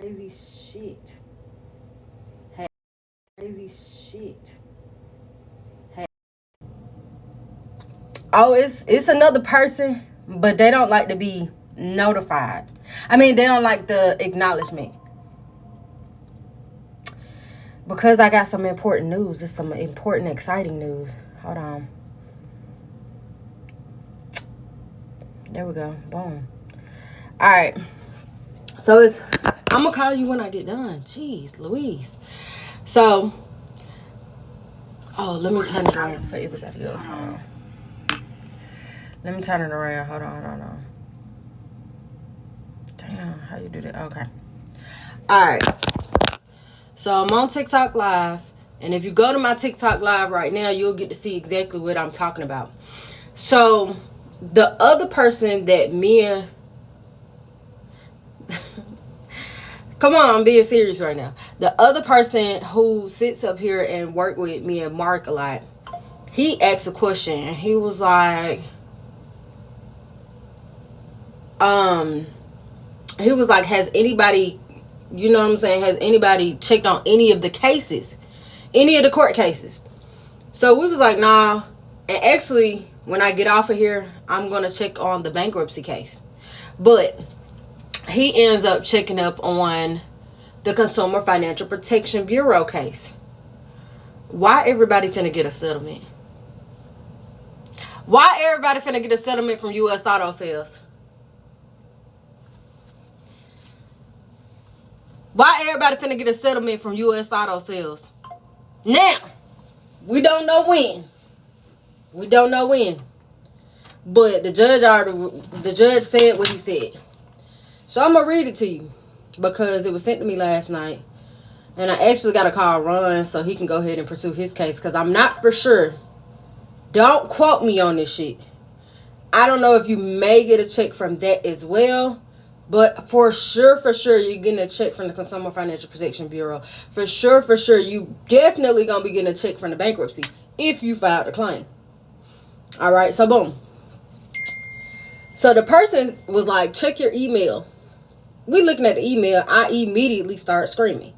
Crazy shit. Hey, crazy shit. Hey. Oh, it's another person, but they don't like to be notified. I mean, they don't like the acknowledgement. Because I got some important news. It's some important, exciting news. Hold on. There we go. Boom. All right. So I'm gonna call you when I get done. Jeez, Louise. So, let me turn it around for everybody else. Hold on. Let me turn it around. Hold on. Damn, how you do that? Okay. All right. So I'm on TikTok Live, and if you go to my TikTok Live right now, you'll get to see exactly what I'm talking about. So the other person that me and come on, I'm being serious right now. The other person who sits up here and work with me and Mark a lot, he asked a question, and he was like, has anybody, you know what I'm saying, has anybody checked on any of the cases, any of the court cases? So we was like, nah. And actually, when I get off of here, I'm going to check on the bankruptcy case. But he ends up checking up on the Consumer Financial Protection Bureau case. Why everybody finna get a settlement? Why everybody finna get a settlement from U.S. Auto Sales? Why everybody finna get a settlement from U.S. Auto Sales? Now, we don't know when. But the judge said what he said. So I'm gonna read it to you because it was sent to me last night. And I actually got to call Ron so he can go ahead and pursue his case because I'm not for sure. Don't quote me on this shit. I don't know if you may get a check from that as well. But for sure, you're getting a check from the Consumer Financial Protection Bureau. For sure, you definitely going to be getting a check from the bankruptcy if you filed a claim. All right, so boom. So the person was like, check your email. We looking at the email. I immediately start screaming.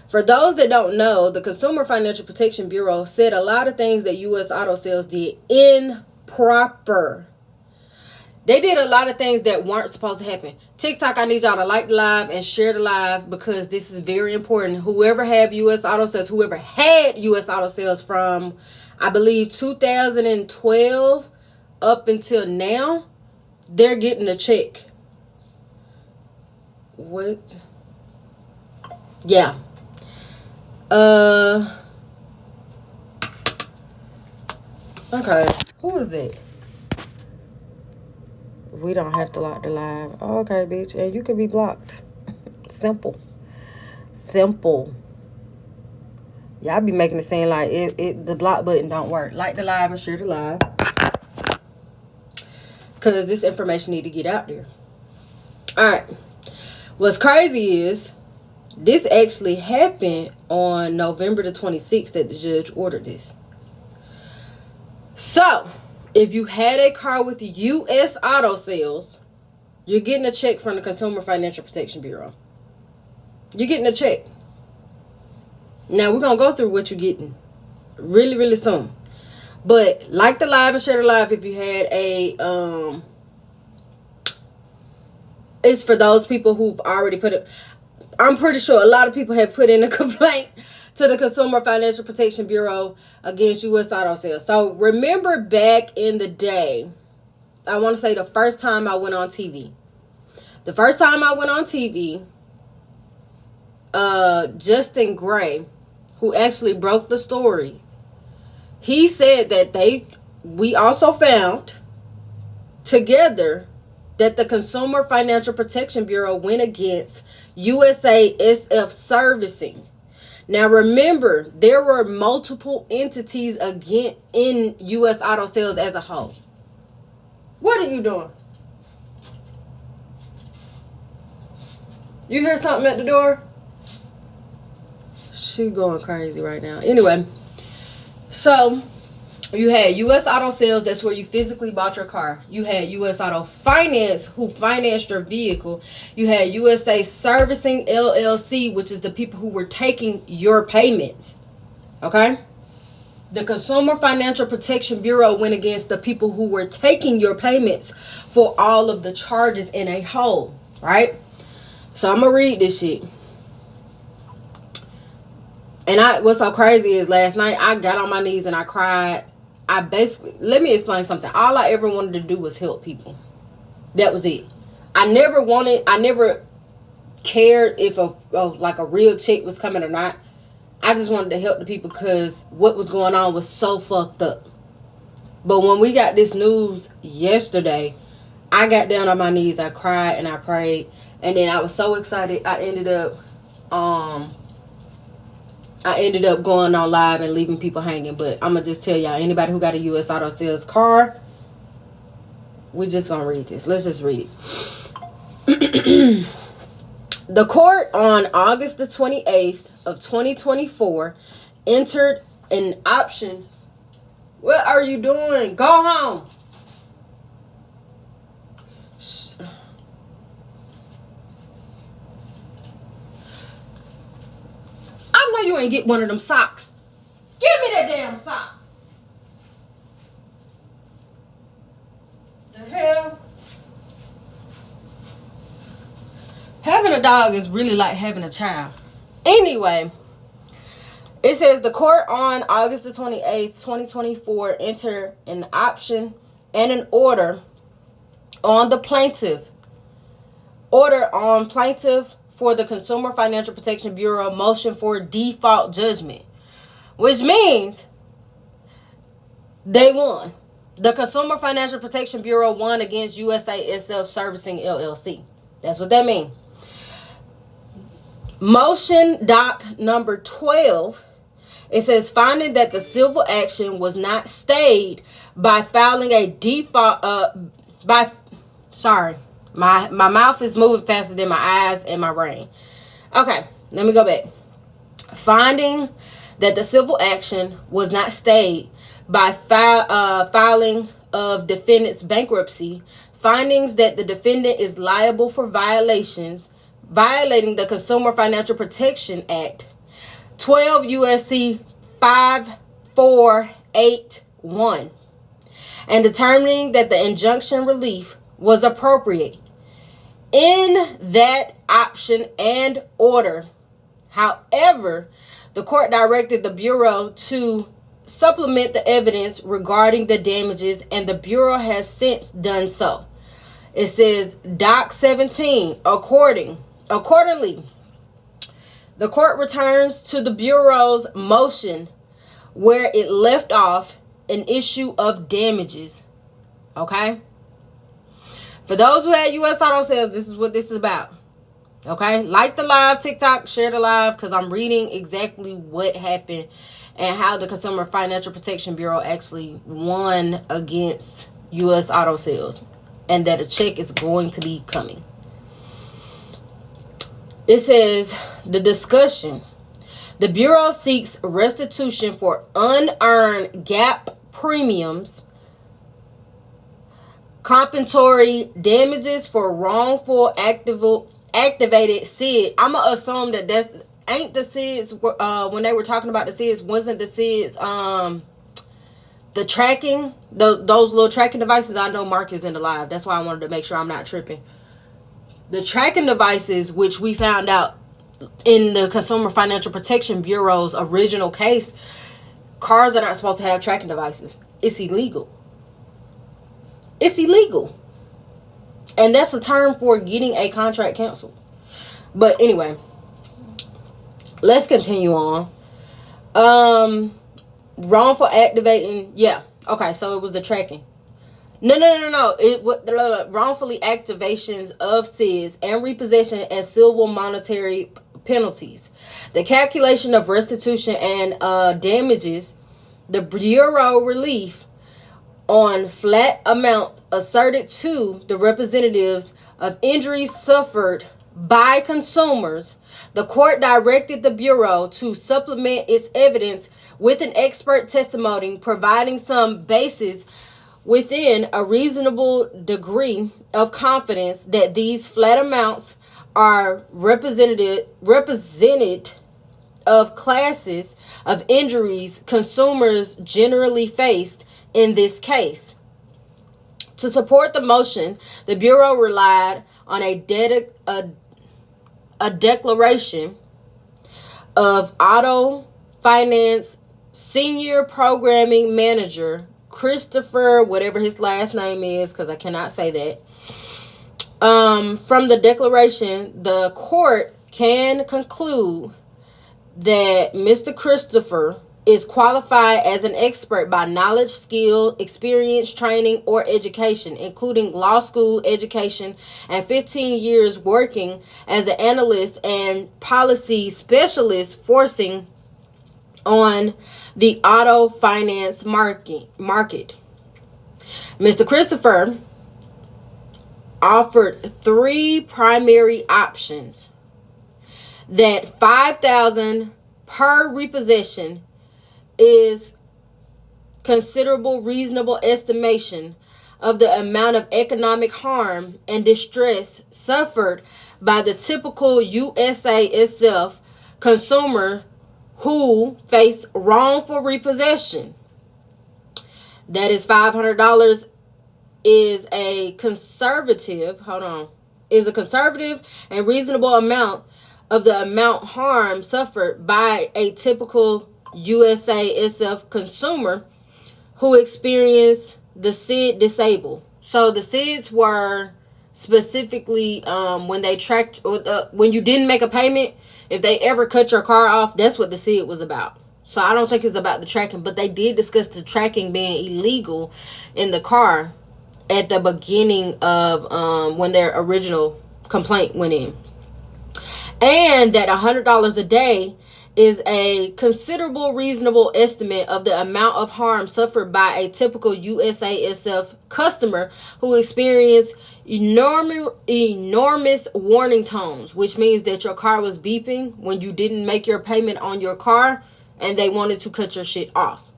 For those that don't know, the Consumer Financial Protection Bureau said a lot of things that U.S. Auto Sales did improper. They did a lot of things that weren't supposed to happen. TikTok, I need y'all to like the live and share the live because this is very important. Whoever had U.S. Auto Sales from, I believe, 2012 up until now, they're getting a check. What? Yeah. Okay. Who is it? We don't have to lock the live. Oh, okay, bitch. And you can be blocked. Simple. Y'all be making it seem like the block button don't work. Like the live and share the live. Because this information need to get out there. Alright. What's crazy is this actually happened on November the 26th that the judge ordered this. So, if you had a car with the U.S. Auto Sales, you're getting a check from the Consumer Financial Protection Bureau. You're getting a check. Now, we're going to go through what you're getting really, really soon. But like the live and share the live if you had a... It's for those people who've already put it... I'm pretty sure a lot of people have put in a complaint to the Consumer Financial Protection Bureau against U.S. Auto Sales. So remember back in the day, I want to say the first time I went on TV. Justin Gray, who actually broke the story, he said that we also found together that the Consumer Financial Protection Bureau went against USA SF Servicing. Now remember, there were multiple entities again in U.S. Auto Sales as a whole. What are you doing? You hear something at the door? She going crazy right now. Anyway, so You had U.S. Auto Sales, that's where you physically bought your car. You had U.S. Auto Finance, who financed your vehicle. You had USA Servicing LLC, which is the people who were taking your payments. Okay? The Consumer Financial Protection Bureau went against the people who were taking your payments for all of the charges in a whole. Right? So I'm going to read this shit. And what's so crazy is last night I got on my knees and I cried. Let me explain something. All I ever wanted to do was help people. That was it. I never cared if a real check was coming or not. I just wanted to help the people because what was going on was so fucked up. But when we got this news yesterday, I got down on my knees, I cried and I prayed, and then I was so excited I ended up going on live and leaving people hanging. But I'm going to just tell y'all, anybody who got a U.S. Auto Sales car, we're just going to read this. Let's just read it. The court on August the 28th of 2024 entered an option. What are you doing? Go home. I know you ain't get one of them socks. Give me that damn sock. The hell? Having a dog is really like having a child. Anyway, it says the court on August the 28th, 2024 entered an option and an order on the plaintiff. Order on plaintiff for the Consumer Financial Protection Bureau motion for default judgment, which means they won. The Consumer Financial Protection Bureau won against USASF Servicing LLC. That's what that means. Motion doc number 12. It says finding that the civil action was not stayed by filing a default My mouth is moving faster than my eyes and my brain. Okay, let me go back. Finding that the civil action was not stayed by filing of defendant's bankruptcy. Findings that the defendant is liable for violating the Consumer Financial Protection Act, 12 U.S.C. 5481, and determining that the injunction relief was appropriate. In that option and order, however, the court directed the Bureau to supplement the evidence regarding the damages, and the Bureau has since done so. It says, Doc 17, accordingly, the court returns to the Bureau's motion where it left off, an issue of damages. Okay? For those who had U.S. Auto Sales, this is what this is about. Okay? Like the live, TikTok, share the live, because I'm reading exactly what happened and how the Consumer Financial Protection Bureau actually won against U.S. Auto Sales, and that a check is going to be coming. It says, the discussion. The Bureau seeks restitution for unearned gap premiums, compensatory damages for wrongful activated SID. I'm going to assume that that's, ain't the SIDs, when they were talking about the SIDs, wasn't the SIDs, the tracking, those little tracking devices. I know Mark is in the live. That's why I wanted to make sure I'm not tripping. The tracking devices, which we found out in the Consumer Financial Protection Bureau's original case, cars are not supposed to have tracking devices. It's illegal. It's illegal. And that's a term for getting a contract canceled. But anyway, let's continue on. Wrongful activating. Yeah. Okay, so it was the tracking. No. It was wrongfully activations of SIDs and repossession and civil monetary penalties. The calculation of restitution and damages, the Bureau relief on flat amount asserted to the representatives of injuries suffered by consumers, the court directed the Bureau to supplement its evidence with an expert testimony providing some basis within a reasonable degree of confidence that these flat amounts are represented of classes of injuries consumers generally faced in this case. To support the motion, the Bureau relied on a declaration of auto finance senior programming manager Christopher, whatever his last name is, because I cannot say that. From the declaration, the court can conclude that Mr. Christopher is qualified as an expert by knowledge, skill, experience, training, or education, including law school education and 15 years working as an analyst and policy specialist forcing on the auto finance market. Mr. Christopher offered three primary options: that $5,000 per repossession is considerable reasonable estimation of the amount of economic harm and distress suffered by the typical USASF consumer who face wrongful repossession. That is $500 is a conservative and reasonable amount of the amount harm suffered by a typical USASF consumer who experienced the SID disabled. So the SIDs were specifically when they tracked, when you didn't make a payment, if they ever cut your car off, that's what the SID was about. So I don't think it's about the tracking, but they did discuss the tracking being illegal in the car at the beginning of when their original complaint went in. And that $100 a day is a considerable reasonable estimate of the amount of harm suffered by a typical USASF customer who experienced enormous warning tones, which means that your car was beeping when you didn't make your payment on your car and they wanted to cut your shit off.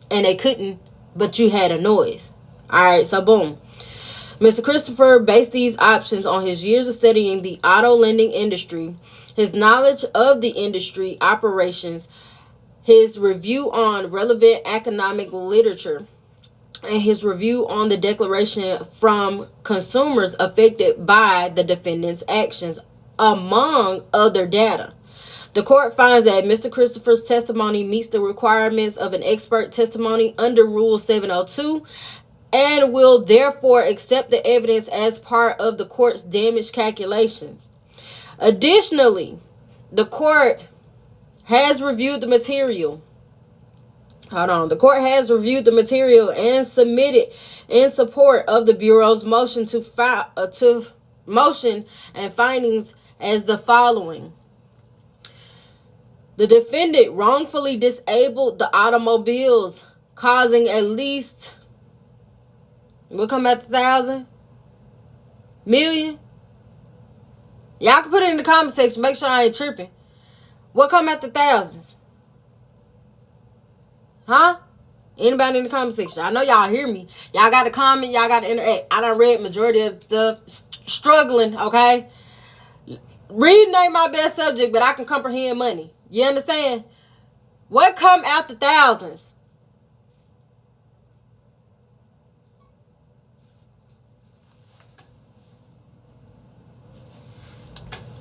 And they couldn't, but you had a noise. Alright, so boom. Mr. Christopher based these options on his years of studying the auto lending industry, his knowledge of the industry operations, his review on relevant economic literature, and his review on the declaration from consumers affected by the defendant's actions, among other data. The court finds that Mr. Christopher's testimony meets the requirements of an expert testimony under Rule 702 and will therefore accept the evidence as part of the court's damage calculation. Additionally, the court has reviewed the material. The court has reviewed the material and submitted in support of the Bureau's motion to motion and findings as the following. The defendant wrongfully disabled the automobiles, causing at least, we'll come at 1,000 million. Y'all can put it in the comment section. Make sure I ain't tripping. What come at the thousands? Huh? Anybody in the comment section? I know y'all hear me. Y'all got to comment. Y'all got to interact. I done read majority of the struggling, okay? Reading ain't my best subject, but I can comprehend money. You understand? What come out the thousands?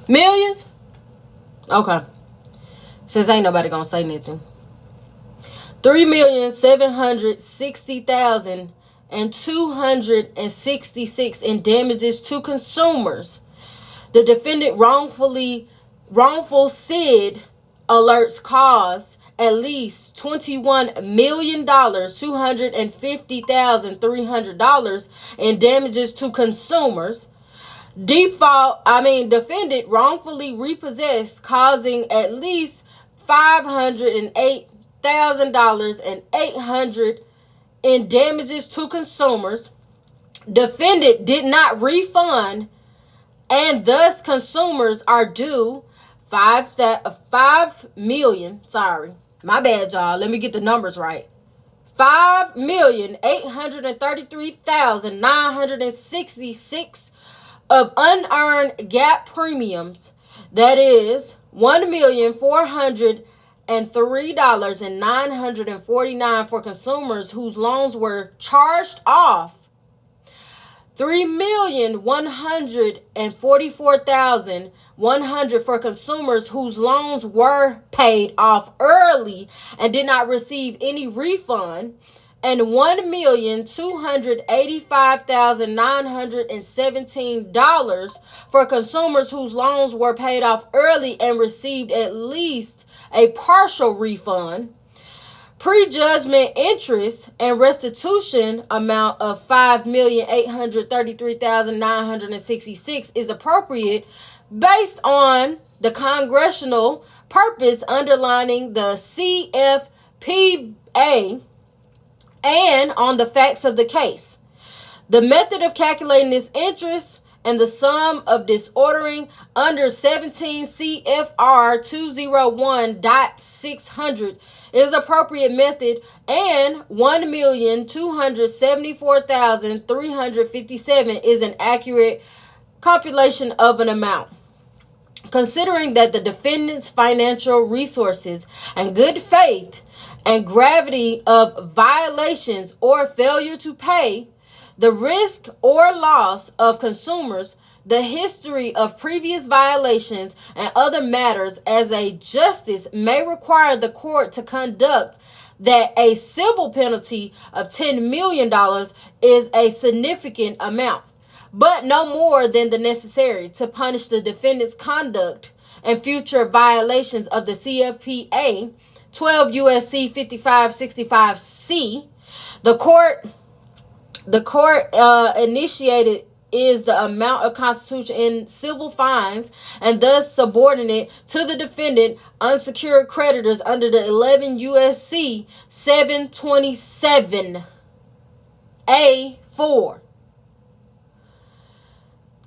Millions? Okay. Since ain't nobody gonna say nothing. 3,760,266 in damages to consumers. The defendant wrongful SID alerts caused at least $21,250,300 in damages to consumers. Defendant wrongfully repossessed, causing at least $508,800 in damages to consumers. Defendant did not refund and thus consumers are due 5 million. Sorry, my bad, y'all. Let me get the numbers right. 5,833,966 of unearned gap premiums. That is $1,403,949 for consumers whose loans were charged off. 3,144,100 for consumers whose loans were paid off early and did not receive any refund, and $1,285,917 for consumers whose loans were paid off early and received at least a partial refund. Prejudgment interest and restitution amount of $5,833,966 is appropriate based on the congressional purpose underlining the CFPA and on the facts of the case. The method of calculating this interest and the sum of disordering under 17 CFR 201.600 is appropriate method, and 1,274,357 is an accurate compilation of an amount. Considering that the defendant's financial resources and good faith and gravity of violations or failure to pay, the risk or loss of consumers, the history of previous violations, and other matters, as a justice may require the court to conduct that a civil penalty of $10 million is a significant amount, but no more than the necessary to punish the defendant's conduct and future violations of the CFPA 12 USC 5565C. The court initiated is the amount of constitution in civil fines and thus subordinate to the defendant unsecured creditors under the 11 USC 727 A4.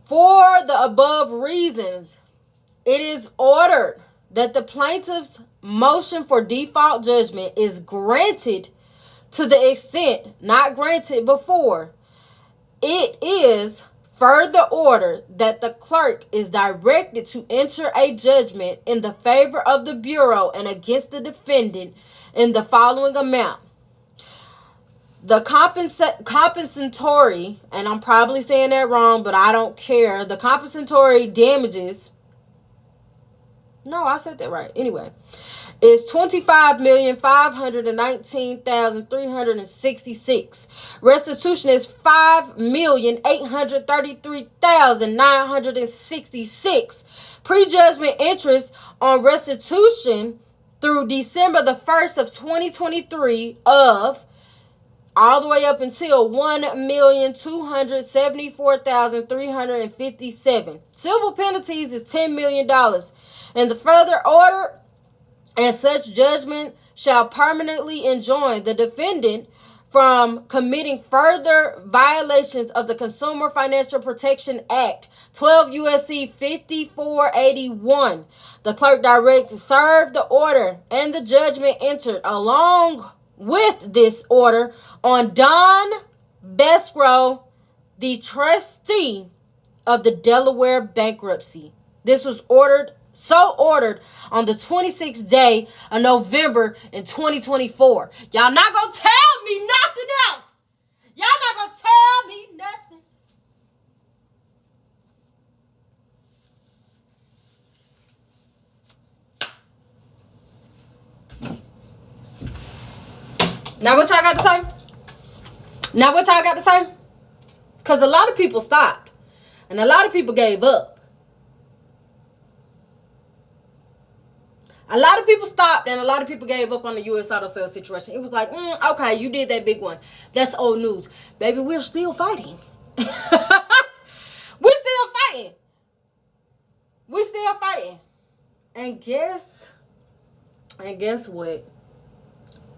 For the above reasons, it is ordered that the plaintiff's motion for default judgment is granted to the extent not granted before. It is further ordered that the clerk is directed to enter a judgment in the favor of the Bureau and against the defendant in the following amount. The compensatory, and I'm probably saying that wrong, but I don't care. The compensatory damages, no, I said that right. Anyway, is $25,519,366. Restitution is $5,833,966. Prejudgment interest on restitution through December the 1st of 2023 of all the way up until $1,274,357. Civil penalties is $10 million. And the further order and such judgment shall permanently enjoin the defendant from committing further violations of the Consumer Financial Protection Act 12 USC 5481. The clerk directs to serve the order and the judgment entered along with this order on Don Bescrow, the trustee of the Delaware bankruptcy. This was ordered on the 26th day of November in 2024. Y'all not gonna tell me nothing else. Y'all not gonna tell me nothing. Now what y'all got to say? Because a lot of people stopped. And a lot of people gave up. A lot of people stopped and a lot of people gave up on the U.S. auto sales situation. It was like, okay, you did that big one. That's old news. Baby, we're still fighting. We're still fighting. And guess what?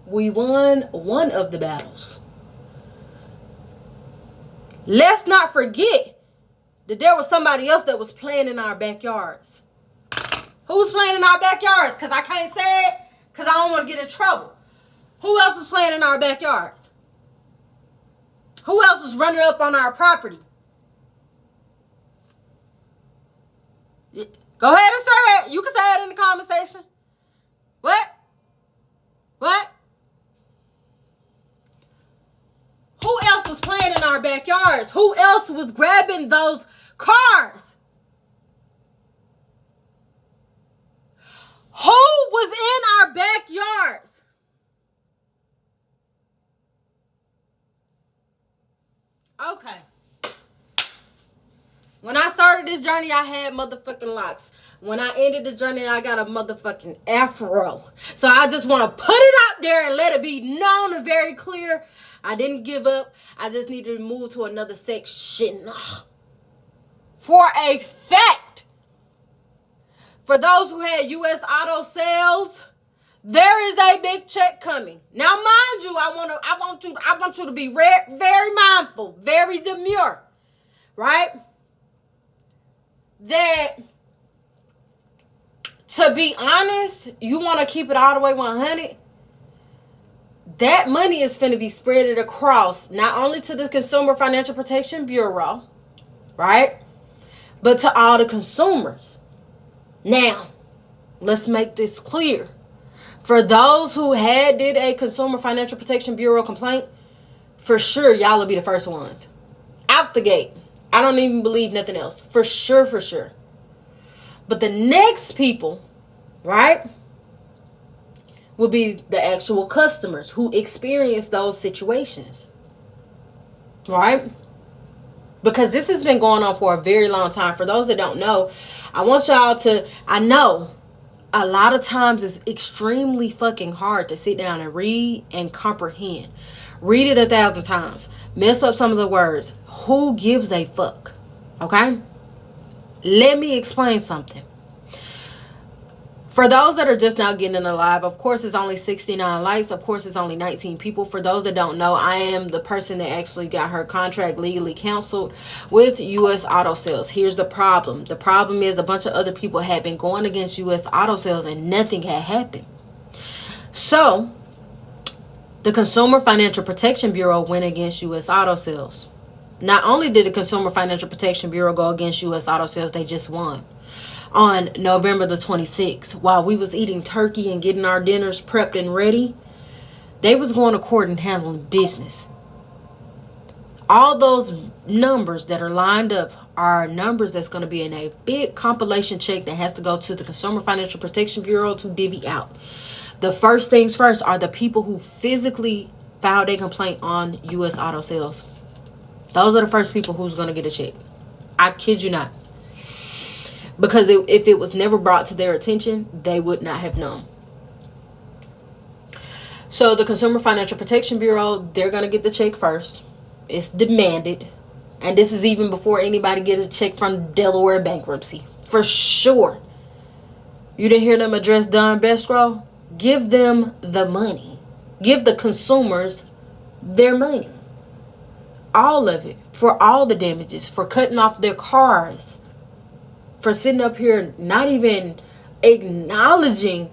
We won one of the battles. Let's not forget that there was somebody else that was playing in our backyards. Who's playing in our backyards? Because I can't say it because I don't want to get in trouble. Who else was playing in our backyards? Who else was running up on our property? Go ahead and say it. You can say it in the comment section. What? What? Who else was playing in our backyards? Who else was grabbing those cars? Who was in our backyards? Okay. When I started this journey, I had motherfucking locks. When I ended the journey, I got a motherfucking afro. So I just want to put it out there and let it be known and very clear. I didn't give up. I just needed to move to another section. For a fact, for those who had U.S. auto sales, there is a big check coming. Now, mind you, I want you to be very mindful, very demure, right? That, to be honest, you want to keep it all the way 100. That money is finna be spread across not only to the Consumer Financial Protection Bureau, right, but to all the consumers. Now, let's make this clear. For those who did a Consumer Financial Protection Bureau complaint, for sure, y'all will be the first ones. Out the gate. I don't even believe nothing else. For sure, for sure. But the next people, right, will be the actual customers who experience those situations. Right? Because this has been going on for a very long time. For those that don't know, I want y'all to, I know a lot of times it's extremely fucking hard to sit down and read and comprehend. Read it 1,000 times. Mess up some of the words. Who gives a fuck? Okay? Let me explain something. For those that are just now getting in the live, of course, it's only 69 likes. Of course, it's only 19 people. For those that don't know, I am the person that actually got her contract legally canceled with U.S. Auto Sales. Here's the problem. The problem is a bunch of other people had been going against U.S. Auto Sales and nothing had happened. So, the Consumer Financial Protection Bureau went against U.S. Auto Sales. Not only did the Consumer Financial Protection Bureau go against U.S. Auto Sales, they just won. On November the 26th, while we was eating turkey and getting our dinners prepped and ready, they was going to court and handling business. All those numbers that are lined up are numbers that's going to be in a big compilation check that has to go to the Consumer Financial Protection Bureau to divvy out. The first things first are the people who physically filed a complaint on U.S. Auto Sales. Those are the first people who's going to get a check. I kid you not. Because if it was never brought to their attention, they would not have known. So the Consumer Financial Protection Bureau, they're going to get the check first. It's demanded. And this is even before anybody gets a check from Delaware bankruptcy. For sure. You didn't hear them address Don Bestro? Give them the money. Give the consumers their money. All of it. For all the damages. For cutting off their cars. For sitting up here not even acknowledging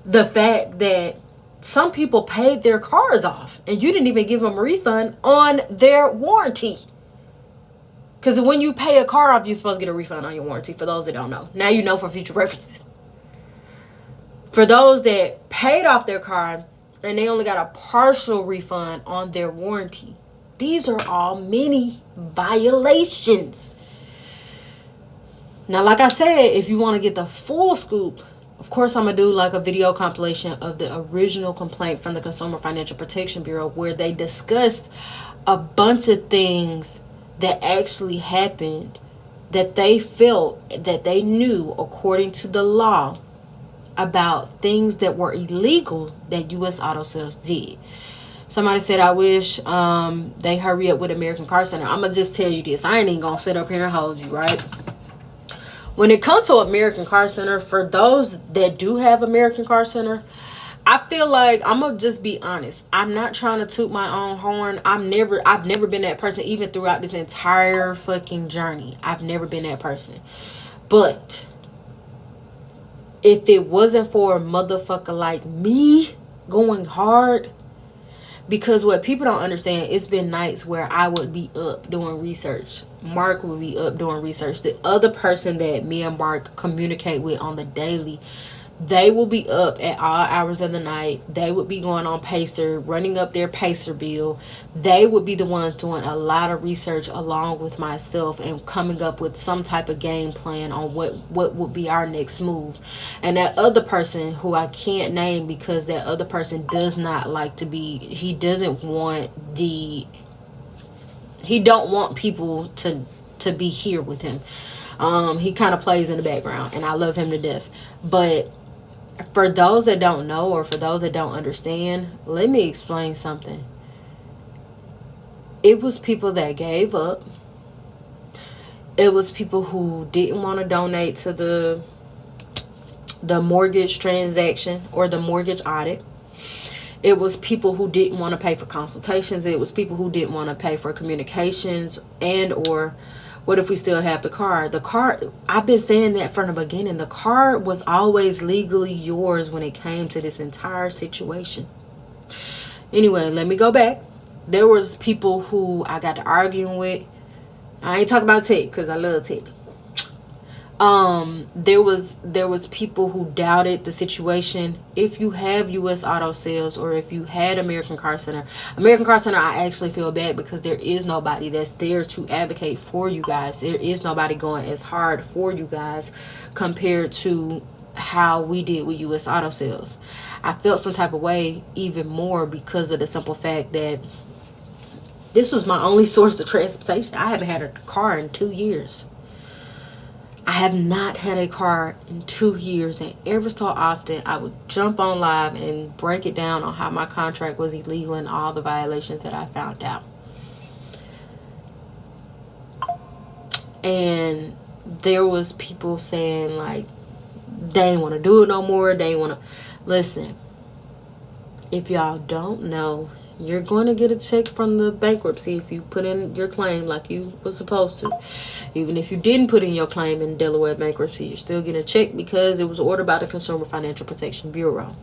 the fact that some people paid their cars off and you didn't even give them a refund on their warranty. Because when you pay a car off, you're supposed to get a refund on your warranty, for those that don't know. Now you know for future references. For those that paid off their car and they only got a partial refund on their warranty, these are all many violations. Now, like I said, if you want to get the full scoop, of course, I'm going to do like a video compilation of the original complaint from the Consumer Financial Protection Bureau where they discussed a bunch of things that actually happened that they felt that they knew according to the law about things that were illegal that U.S. Auto Sales did. Somebody said, I wish they hurry up with American Car Center. I'm going to just tell you this. I ain't even going to sit up here and hold you, right? When it comes to American Car Center, for those that do have American Car Center, I feel like I'm gonna just be honest. I'm not trying to toot my own horn. I've never been that person, even throughout this entire fucking journey. I've never been that person. But if it wasn't for a motherfucker like me going hard, because what people don't understand, it's been nights where I would be up doing research. Mark would be up doing research. The other person that me and Mark communicate with on the daily, they will be up at all hours of the night. They would be going on Pacer, running up their Pacer bill. They would be the ones doing a lot of research along with myself and coming up with some type of game plan on what would be our next move. And that other person, who I can't name because that other person does not like to be, he don't want people to be here with him. He kind of plays in the background, and I love him to death. But for those that don't know, or for those that don't understand, let me explain something. It was people that gave up. It was people who didn't want to donate to the mortgage transaction or the mortgage audit. It was people who didn't want to pay for consultations. It was people who didn't want to pay for communications, and or what if we still have the car? The car, I've been saying that from the beginning. The car was always legally yours when it came to this entire situation. Anyway, let me go back. There was people who I got to arguing with. I ain't talking about Tech because I love Tech. There was people who doubted the situation. If you have U.S. Auto Sales, or if you had American Car Center, I actually feel bad because there is nobody that's there to advocate for you guys. There is nobody going as hard for you guys compared to how we did with U.S. Auto Sales. I felt some type of way even more because of the simple fact that this was my only source of transportation. I haven't had a car in 2 years. I have not had a car in 2 years, and ever so often I would jump on live and break it down on how my contract was illegal and all the violations that I found out. And there was people saying like they didn't want to do it no more. They didn't want to listen. If y'all don't know, you're going to get a check from the bankruptcy if you put in your claim like you were supposed to. Even if you didn't put in your claim in Delaware bankruptcy, you're still getting a check because it was ordered by the Consumer Financial Protection Bureau.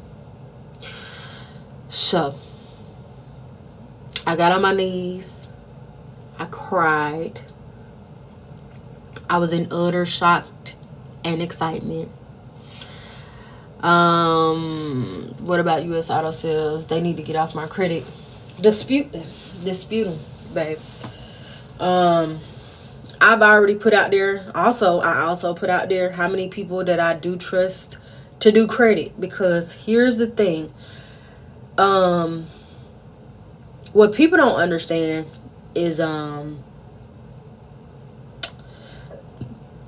So, I got on my knees. I cried. I was in utter shock and excitement. What about U.S. Auto Sales? They need to get off my credit. Dispute them, babe. I've already put out there. I also put out there how many people that I do trust to do credit. Because here's the thing. What people don't understand is the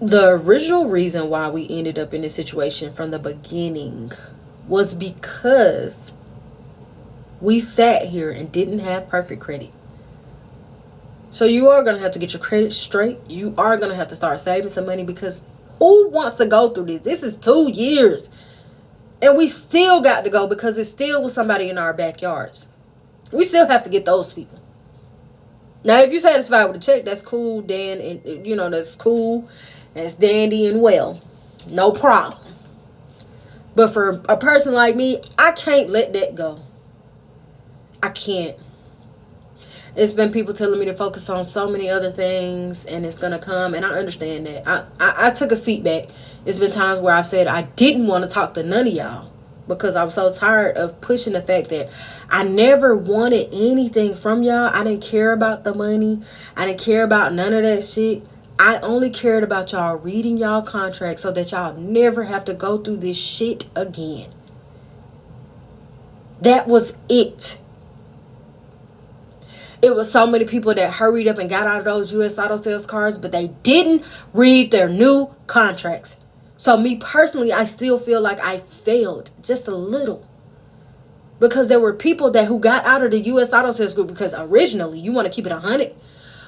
original reason why we ended up in this situation from the beginning was because we sat here and didn't have perfect credit. So you are going to have to get your credit straight. You are going to have to start saving some money, because who wants to go through this? This is 2 years. And we still got to go because it's still with somebody in our backyards. We still have to get those people. Now, if you're satisfied with the check, that's cool, Dan, and that's cool. That's dandy and well. No problem. But for a person like me, I can't let that go. I can't. It's been people telling me to focus on so many other things, and it's going to come, and I understand that. I took a seat back. It's been times where I've said I didn't want to talk to none of y'all because I was so tired of pushing the fact that I never wanted anything from y'all. I didn't care about the money. I didn't care about none of that shit. I only cared about y'all reading y'all contract so that y'all never have to go through this shit again. That was it. It was so many people that hurried up and got out of those U.S. Auto Sales cars, but they didn't read their new contracts. So me personally, I still feel like I failed just a little. Because there were people who got out of the U.S. Auto Sales group, because originally, you want to keep it 100.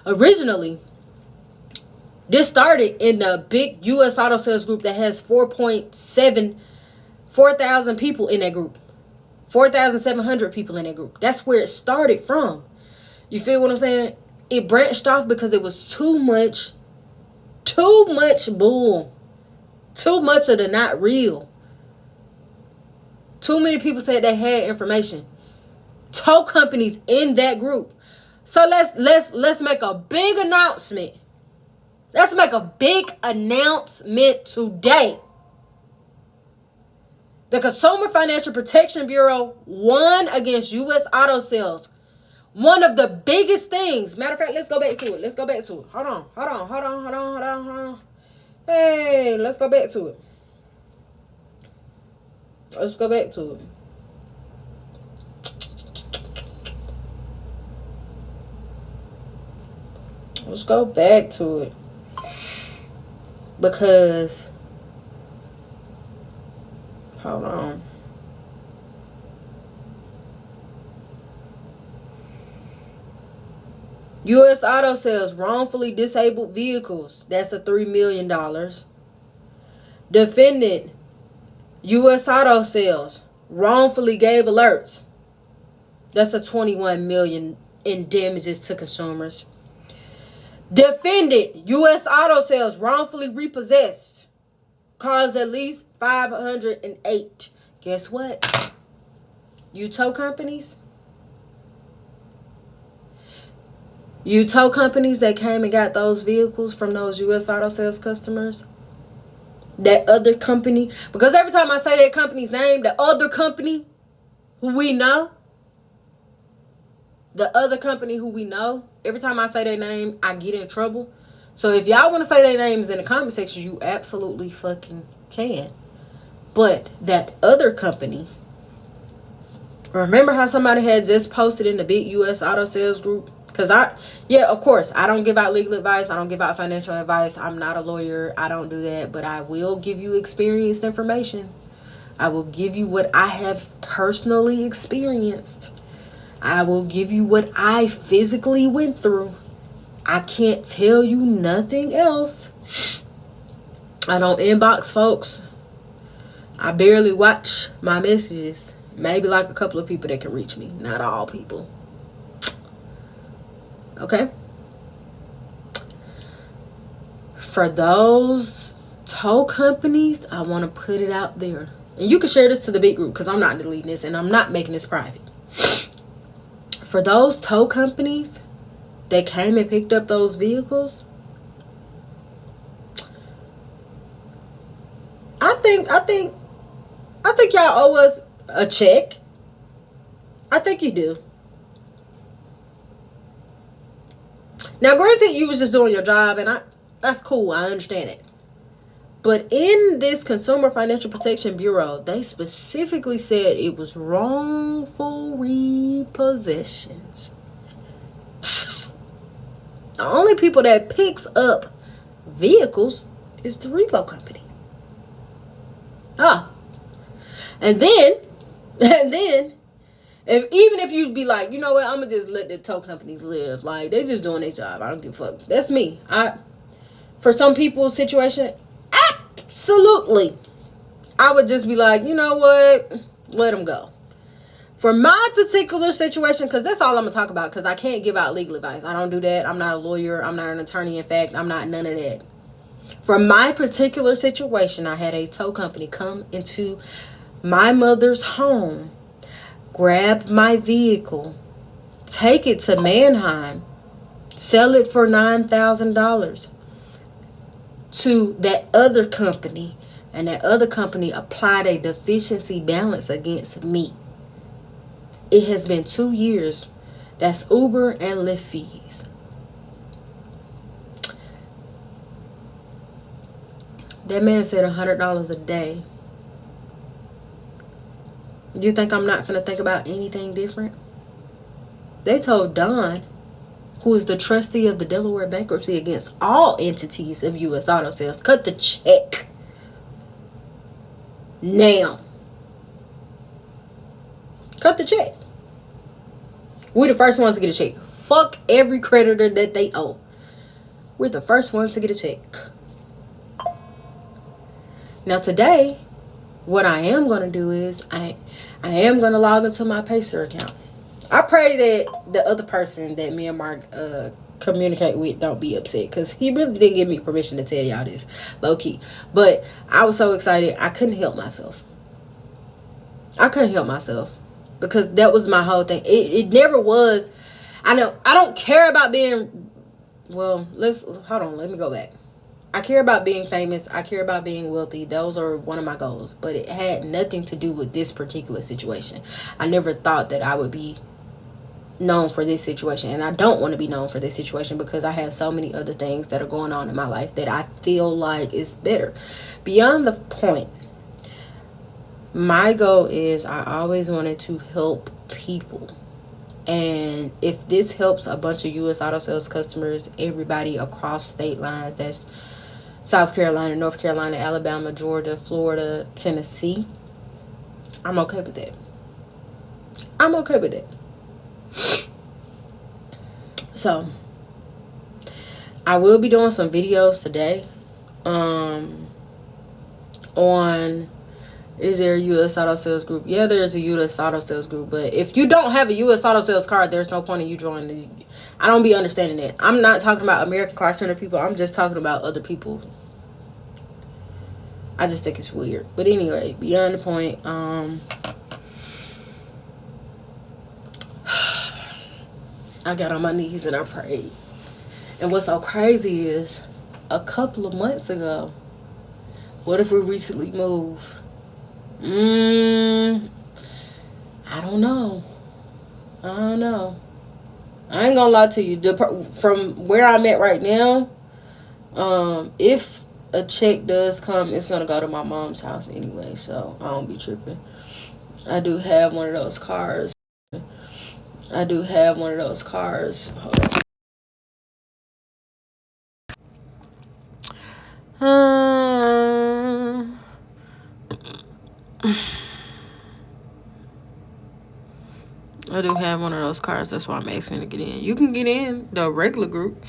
Originally, this started in the big U.S. Auto Sales group that has 4,000 people in that group. 4,700 people in that group. That's where it started from. You feel what I'm saying? It branched off because it was too much bull. Too much of the not real. Too many people said they had information. Tow companies in that group. So let's make a big announcement. Let's make a big announcement today. The Consumer Financial Protection Bureau won against U.S. Auto Sales. One of the biggest things. Matter of fact, let's go back to it. Hold on. Hey, let's go back to it. Let's go back to it. Let's go back to it. Because, hold on. U.S. Auto Sales wrongfully disabled vehicles. That's a $3 million. Defendant, U.S. Auto Sales wrongfully gave alerts. That's a $21 million in damages to consumers. Defendant, U.S. Auto Sales wrongfully repossessed. Caused at least 508. Guess what? You tow companies? You tow companies that came and got those vehicles from those U.S. Auto Sales customers? That other company? Because every time I say that company's name, the other company who we know, every time I say their name, I get in trouble. So if y'all want to say their names in the comment section, you absolutely fucking can. But that other company, remember how somebody had just posted in the big U.S. Auto Sales group? Because of course, I don't give out legal advice. I don't give out financial advice. I'm not a lawyer. I don't do that. But I will give you experienced information. I will give you what I have personally experienced. I will give you what I physically went through. I can't tell you nothing else. I don't inbox folks. I barely watch my messages. Maybe like a couple of people that can reach me. Not all people. Okay? For those tow companies, I want to put it out there. And you can share this to the big group because I'm not deleting this and I'm not making this private. For those tow companies that came and picked up those vehicles, I think y'all owe us a check. I think you do. Now, granted, you was just doing your job, and that's cool. I understand it. But in this Consumer Financial Protection Bureau, they specifically said it was wrongful repossessions. The only people that picks up vehicles is the repo company. And then, even if you'd be like, you know what, I'm gonna just let the tow companies live. Like, they just doing their job. I don't give a fuck. That's me. For some people's situation, absolutely, I would just be like, you know what, let them go. For my particular situation, because that's all I'm gonna talk about, because I can't give out legal advice. I don't do that. I'm not a lawyer. I'm not an attorney. In fact, I'm not none of that. For my particular situation, I had a tow company come into my mother's home, grab my vehicle, take it to Manheim, sell it for $9,000 to that other company, and that other company applied a deficiency balance against me. It has been 2 years. That's Uber and Lyft fees. That man said $100 a day. You think I'm not gonna think about anything different? They told Don, who is the trustee of the Delaware bankruptcy against all entities of U.S. Auto Sales, cut the check now. Cut the check. We're the first ones to get a check. Fuck every creditor that they owe. We're the first ones to get a check. Now today, what I am going to do is I am going to log into my Pacer account. I pray that the other person that me and Mark communicate with don't be upset, because he really didn't give me permission to tell y'all this, low key. But I was so excited I couldn't help myself. Because that was my whole thing. It never was. I know I don't care about being, well, let me go back. I care about being famous. I care about being wealthy. Those are one of my goals. But it had nothing to do with this particular situation. I never thought that I would be known for this situation. And I don't want to be known for this situation, because I have so many other things that are going on in my life that I feel like is better. Beyond the point, my goal is I always wanted to help people. And if this helps a bunch of U.S. Auto Sales customers, everybody across state lines, that's South Carolina, North Carolina, Alabama, Georgia, Florida, Tennessee, I'm okay with that. So I will be doing some videos today on, is there a U.S. Auto Sales group? Yeah, there's a U.S. Auto Sales group. But if you don't have a U.S. Auto Sales card, there's no point in you joining. I don't be understanding that. I'm not talking about American Car Center people. I'm just talking about other people. I just think it's weird. But anyway, beyond the point, I got on my knees and I prayed. And what's so crazy is, a couple of months ago, what if we recently moved? I don't know. I ain't gonna lie to you. From where I'm at right now, if a check does come, it's gonna go to my mom's house anyway, so I don't be tripping. I do have one of those cars. Hold on. I do have one of those cars. That's why I'm asking to get in. You can get in the regular group.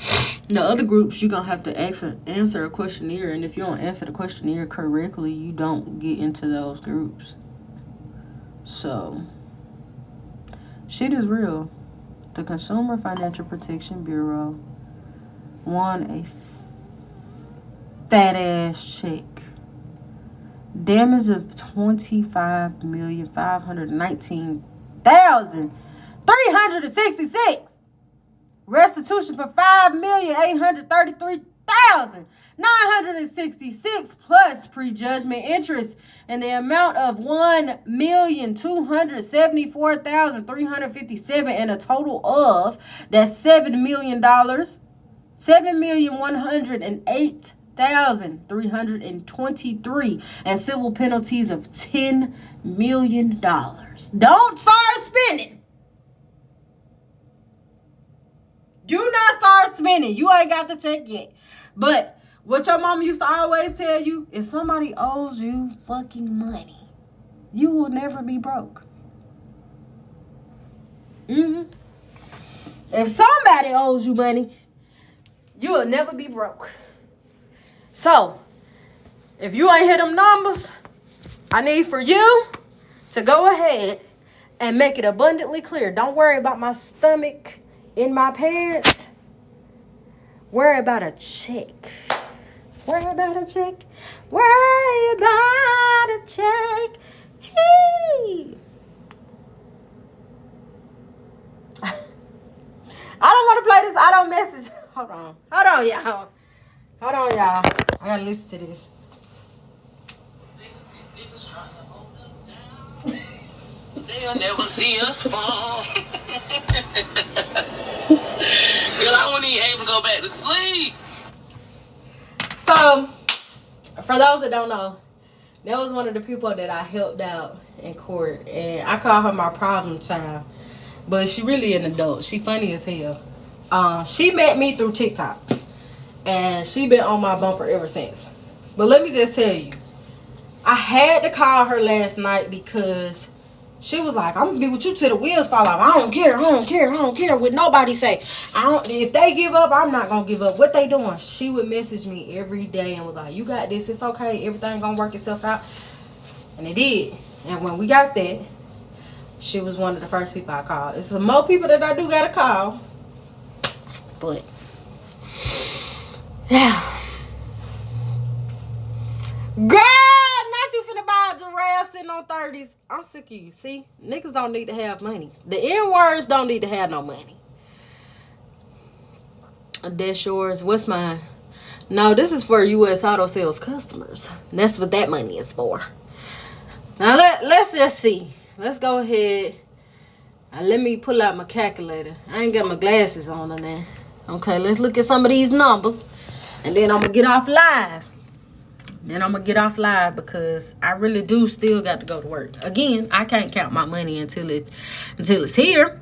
The other groups, you're going to have to answer a questionnaire. And if you don't answer the questionnaire correctly, you don't get into those groups. So, shit is real. The Consumer Financial Protection Bureau won a fat ass check. Damage of $25,519,366. Restitution for $5,833,966 plus prejudgment interest in the amount of $1,274,357, and a total of that's $7 million. $7,108,323, and civil penalties of $10 million. Don't start spending. Do not start spending. You ain't got the check yet. But what your mom used to always tell you, if somebody owes you fucking money, you will never be broke. If somebody owes you money, you will never be broke. So, if you ain't hit them numbers, I need for you to go ahead and make it abundantly clear. Don't worry about my stomach in my pants. Worry about a check. Worry about a check. Worry about a check. Hey. I don't want to play this auto message. Hold on, y'all. I gotta listen to this. They'll never see us fall. Girl, I wouldn't even able to go back to sleep. So, for those that don't know, that was one of the people that I helped out in court. And I call her my problem child. But she really an adult. She funny as hell. She met me through TikTok. And she been on my bumper ever since. But let me just tell you, I had to call her last night because she was like, I'm gonna be with you till the wheels fall off. I don't care what nobody say. If they give up, I'm not gonna give up. What they doing? She would message me every day and was like, you got this, it's okay, everything gonna work itself out. And it did. And when we got that, she was one of the first people I called. It's some more people that I do gotta call. But yeah. Girl, not you finna buy a giraffe sitting on 30s. I'm sick of you. See? Niggas don't need to have money. The N-words don't need to have no money. That's yours. What's mine? No, this is for U.S. Auto Sales customers. That's what that money is for. Now, let's just see. Let's go ahead. Let me pull out my calculator. I ain't got my glasses on now. Okay, let's look at some of these numbers. And then I'm going to get off live. Because I really do still got to go to work. Again, I can't count my money until it's here.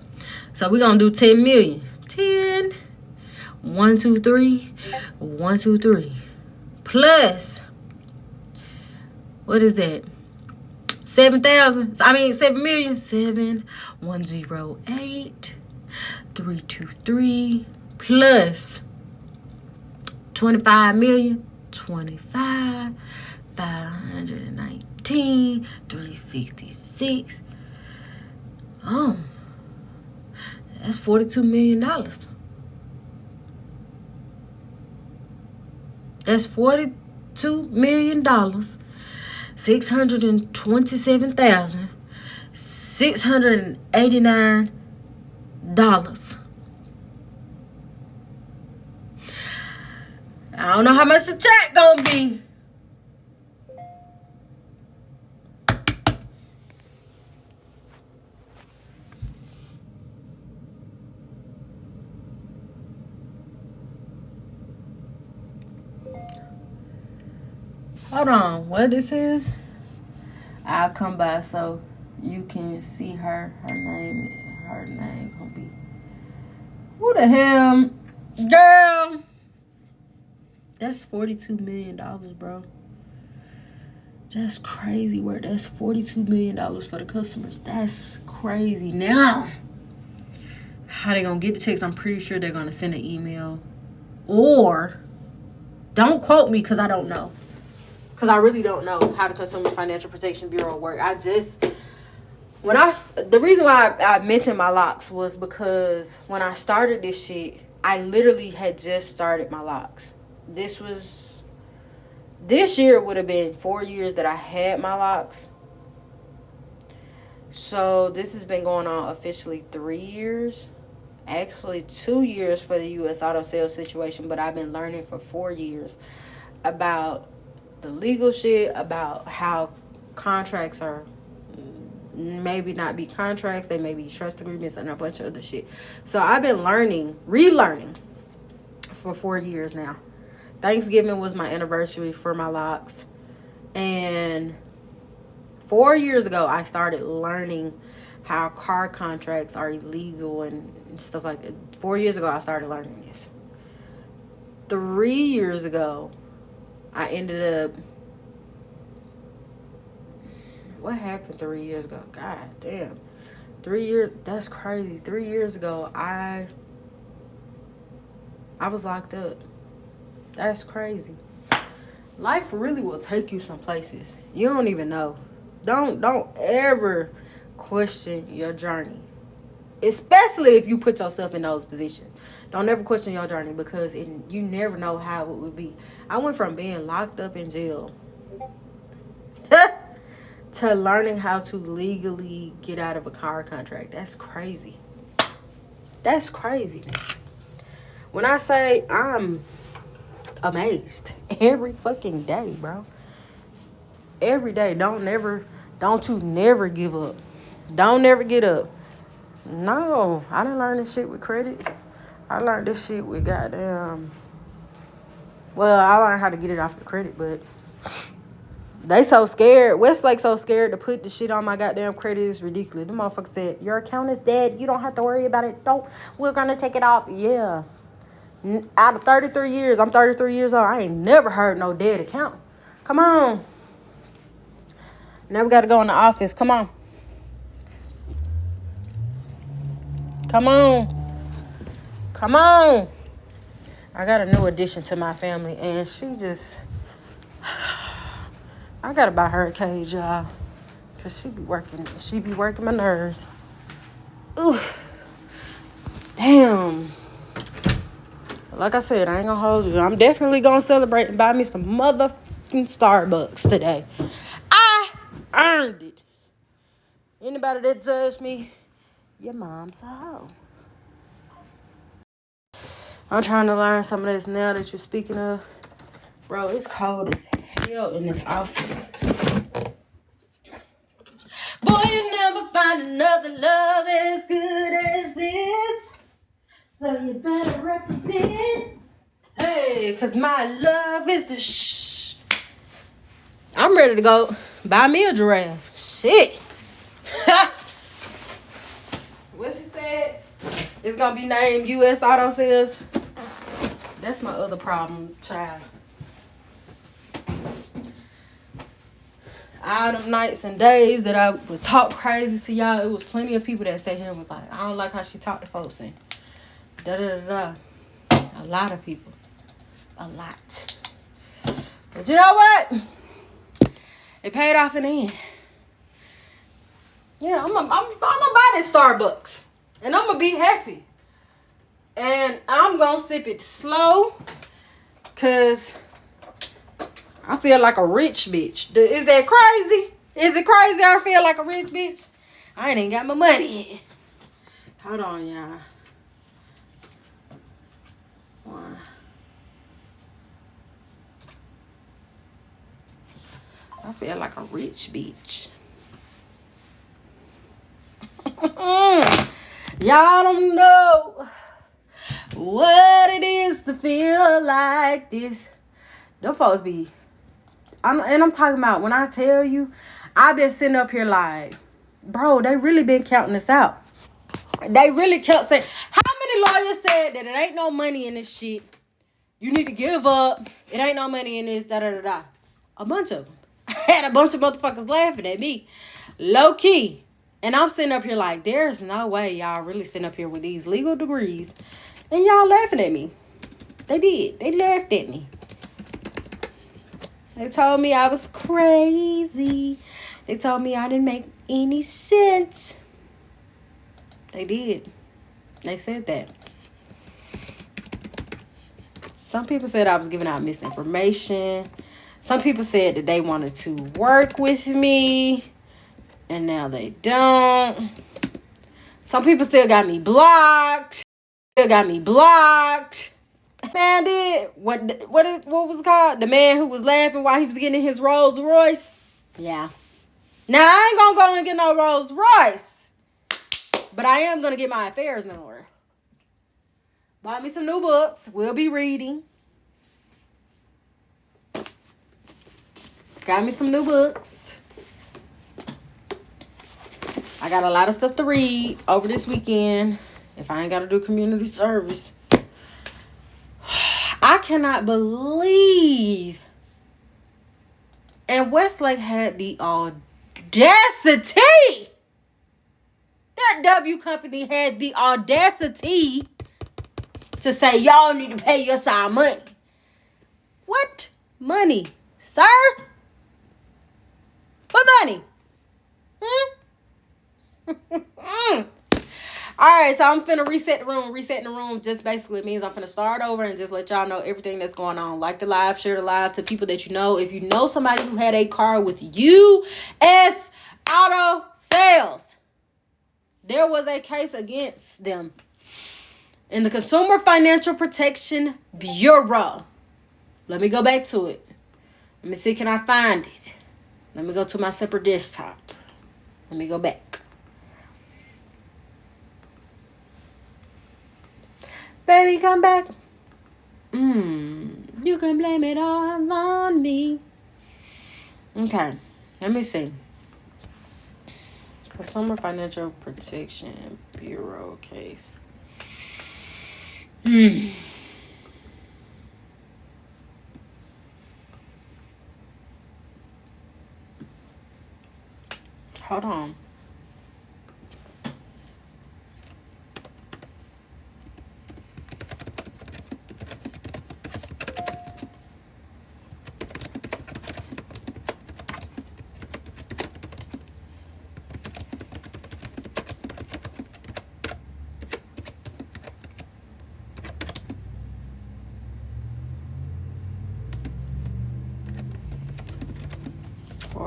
So we're going to do 10 million. 10. 1, 2, 3. 1, 2, 3. Plus, what is that? 7,000. I mean, 7 million. 7, 1, 0, 8. 3, 2, 3. Plus 25 million. 25, 519, 366. That's $42 million. That's $42 million. $627,689. I don't know how much the check gonna be. Hold on, what this is? I'll come by so you can see her. Her name gonna be. Who the hell, girl? That's $42 million, bro. That's crazy work. That's $42 million for the customers. That's crazy. Now, how they gonna get the checks? I'm pretty sure they're gonna send an email. Or, don't quote me because I don't know. Because I really don't know how the Consumer Financial Protection Bureau work. The reason why I mentioned my locks was because when I started this shit, I literally had just started my locks. This year would have been 4 years that I had my locks. So this has been going on officially 3 years. Actually 2 years for the U.S. Auto Sales situation, but I've been learning for 4 years about the legal shit, about how contracts are maybe not be contracts, they may be trust agreements and a bunch of other shit. So I've been relearning for 4 years now. Thanksgiving was my anniversary for my locks. And 4 years ago, I started learning how car contracts are illegal and stuff like that. 4 years ago, I started learning this. 3 years ago, I ended up... What happened 3 years ago? God damn. 3 years... That's crazy. 3 years ago, I was locked up. That's crazy. Life really will take you some places you don't even know. Don't ever question your journey, especially if you put yourself in those positions. Don't ever question your journey because you never know how it would be. I went from being locked up in jail to learning how to legally get out of a car contract. That's crazy. That's craziness. When I say I'm amazed every fucking day, bro. Every day. Don't you never give up. Don't never get up. No, I didn't learn this shit with credit. I learned this shit with goddamn... Well, I learned how to get it off the credit, but they so scared. Westlake so scared to put the shit on my goddamn credit. It's ridiculous. The motherfucker said, your account is dead. You don't have to worry about it. We're gonna take it off. Yeah. Out of 33 years, I'm 33 years old. I ain't never heard no dead account. Come on. Now we got to go in the office. Come on. Come on. Come on. I got a new addition to my family, and she just... I gotta buy her a cage, y'all. Cause she be working my nerves. Ooh. Damn. Like I said, I ain't gonna hold you. I'm definitely gonna celebrate and buy me some motherfucking Starbucks today. I earned it. Anybody that judged me, your mom's a hoe. I'm trying to learn some of this now that you're speaking of. Bro, it's cold as hell in this office. Boy, you never find another love as good as this. So you better represent. Hey, cause my love is the shh. I'm ready to go buy me a giraffe. Shit. What she said? It's gonna be named U.S. Auto Sales. That's my other problem, child. All them nights and days that I would talk crazy to y'all, it was plenty of people that sat here and was like, I don't like how she talked to folks and da-da-da-da. A lot of people. A lot. But you know what? It paid off in the end. Yeah, I'm gonna buy this Starbucks. And I'm gonna be happy. And I'm gonna sip it slow. Cause I feel like a rich bitch. Is that crazy? Is it crazy I feel like a rich bitch? I ain't even got my money yet. Hold on, y'all. One. I feel like a rich bitch. Y'all don't know what it is to feel like this. Them folks be... I'm talking about when I tell you, I've been sitting up here like, bro, they really been counting this out. They really kept saying, how many lawyers said that it ain't no money in this shit? You need to give up. It ain't no money in this, da-da-da-da. A bunch of them. I had a bunch of motherfuckers laughing at me. Low key. And I'm sitting up here like, there's no way y'all really sitting up here with these legal degrees. And y'all laughing at me. They did. They laughed at me. They told me I was crazy. They told me I didn't make any sense. They did. They said that. Some people said I was giving out misinformation. Some people said that they wanted to work with me. And now they don't. Some people still got me blocked. Man did what was it called? The man who was laughing while he was getting his Rolls Royce. Yeah. Now I ain't gonna go and get no Rolls Royce, but I am gonna get my affairs in order. Bought me some new books. We'll be reading. Got me some new books. I got a lot of stuff to read over this weekend. If I ain't got to do community service. I cannot believe. And Westlake had the audacity. That W company had the audacity to say, y'all need to pay us our money. What money, sir? What money? Alright, so I'm finna reset the room. Resetting the room just basically means I'm finna start over and just let y'all know everything that's going on. Like the live, share the live to people that you know. If you know somebody who had a car with U.S. Auto Sales, there was a case against them in the Consumer Financial Protection Bureau. Let me go back to it. Let me see, can I find it? Let me go to my separate desktop. Let me go back. Baby, come back. You can blame it all on me. Okay, let me see. Consumer Financial Protection Bureau case. Hold on.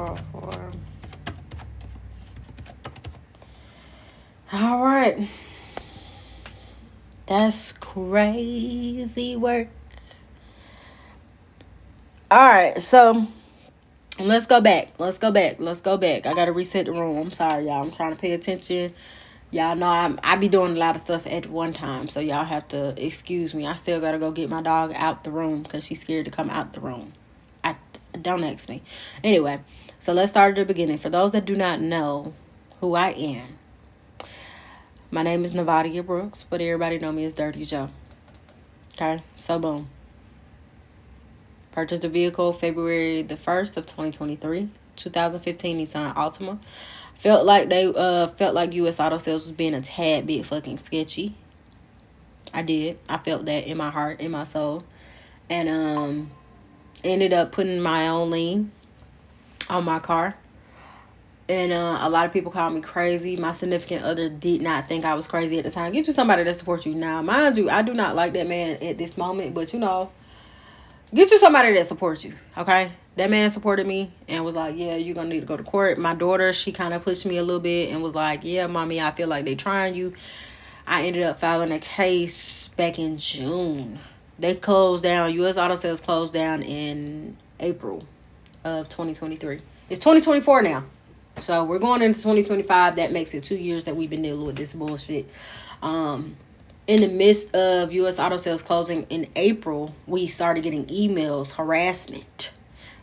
404. All right. That's crazy work. All right, so let's go back. I gotta reset the room. I'm sorry, y'all. I'm trying to pay attention. Y'all know I be doing a lot of stuff at one time, so y'all have to excuse me. I still gotta go get my dog out the room because she's scared to come out the room. Don't ask me. Anyway, so let's start at the beginning. For those that do not know who I am, my name is Nevadia Brooks, but everybody know me as Dirty Joe. Okay, so boom. Purchased a vehicle February the 1st of 2023, 2015 Nissan Altima. Felt like U.S. Auto Sales was being a tad bit fucking sketchy. I did. I felt that in my heart, in my soul. And ended up putting my own lien on my car. And a lot of people called me crazy. My significant other did not think I was crazy at the time. Get you somebody that supports you. Now, mind you, I do not like that man at this moment. But, you know, get you somebody that supports you, okay? That man supported me and was like, yeah, you're going to need to go to court. My daughter, she kind of pushed me a little bit and was like, yeah, mommy, I feel like they trying you. I ended up filing a case back in June. They closed down. U.S. Auto Sales closed down in April of 2023. It's 2024 now. So we're going into 2025. That makes it 2 years that we've been dealing with this bullshit. In the midst of U.S. Auto Sales closing in April, we started getting emails, harassment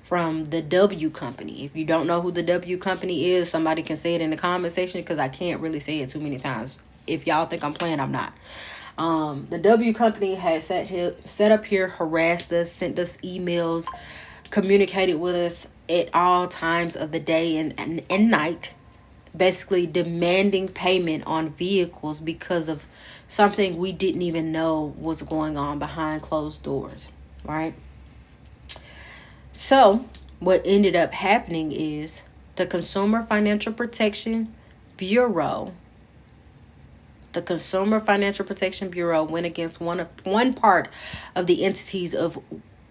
from the W Company. If you don't know who the W Company is, somebody can say it in the comment section because I can't really say it too many times. If y'all think I'm playing, I'm not. The W Company has set up here, harassed us, sent us emails, communicated with us at all times of the day and night, basically demanding payment on vehicles because of something we didn't even know was going on behind closed doors, right? So what ended up happening is the Consumer Financial Protection Bureau went against one part of the entities of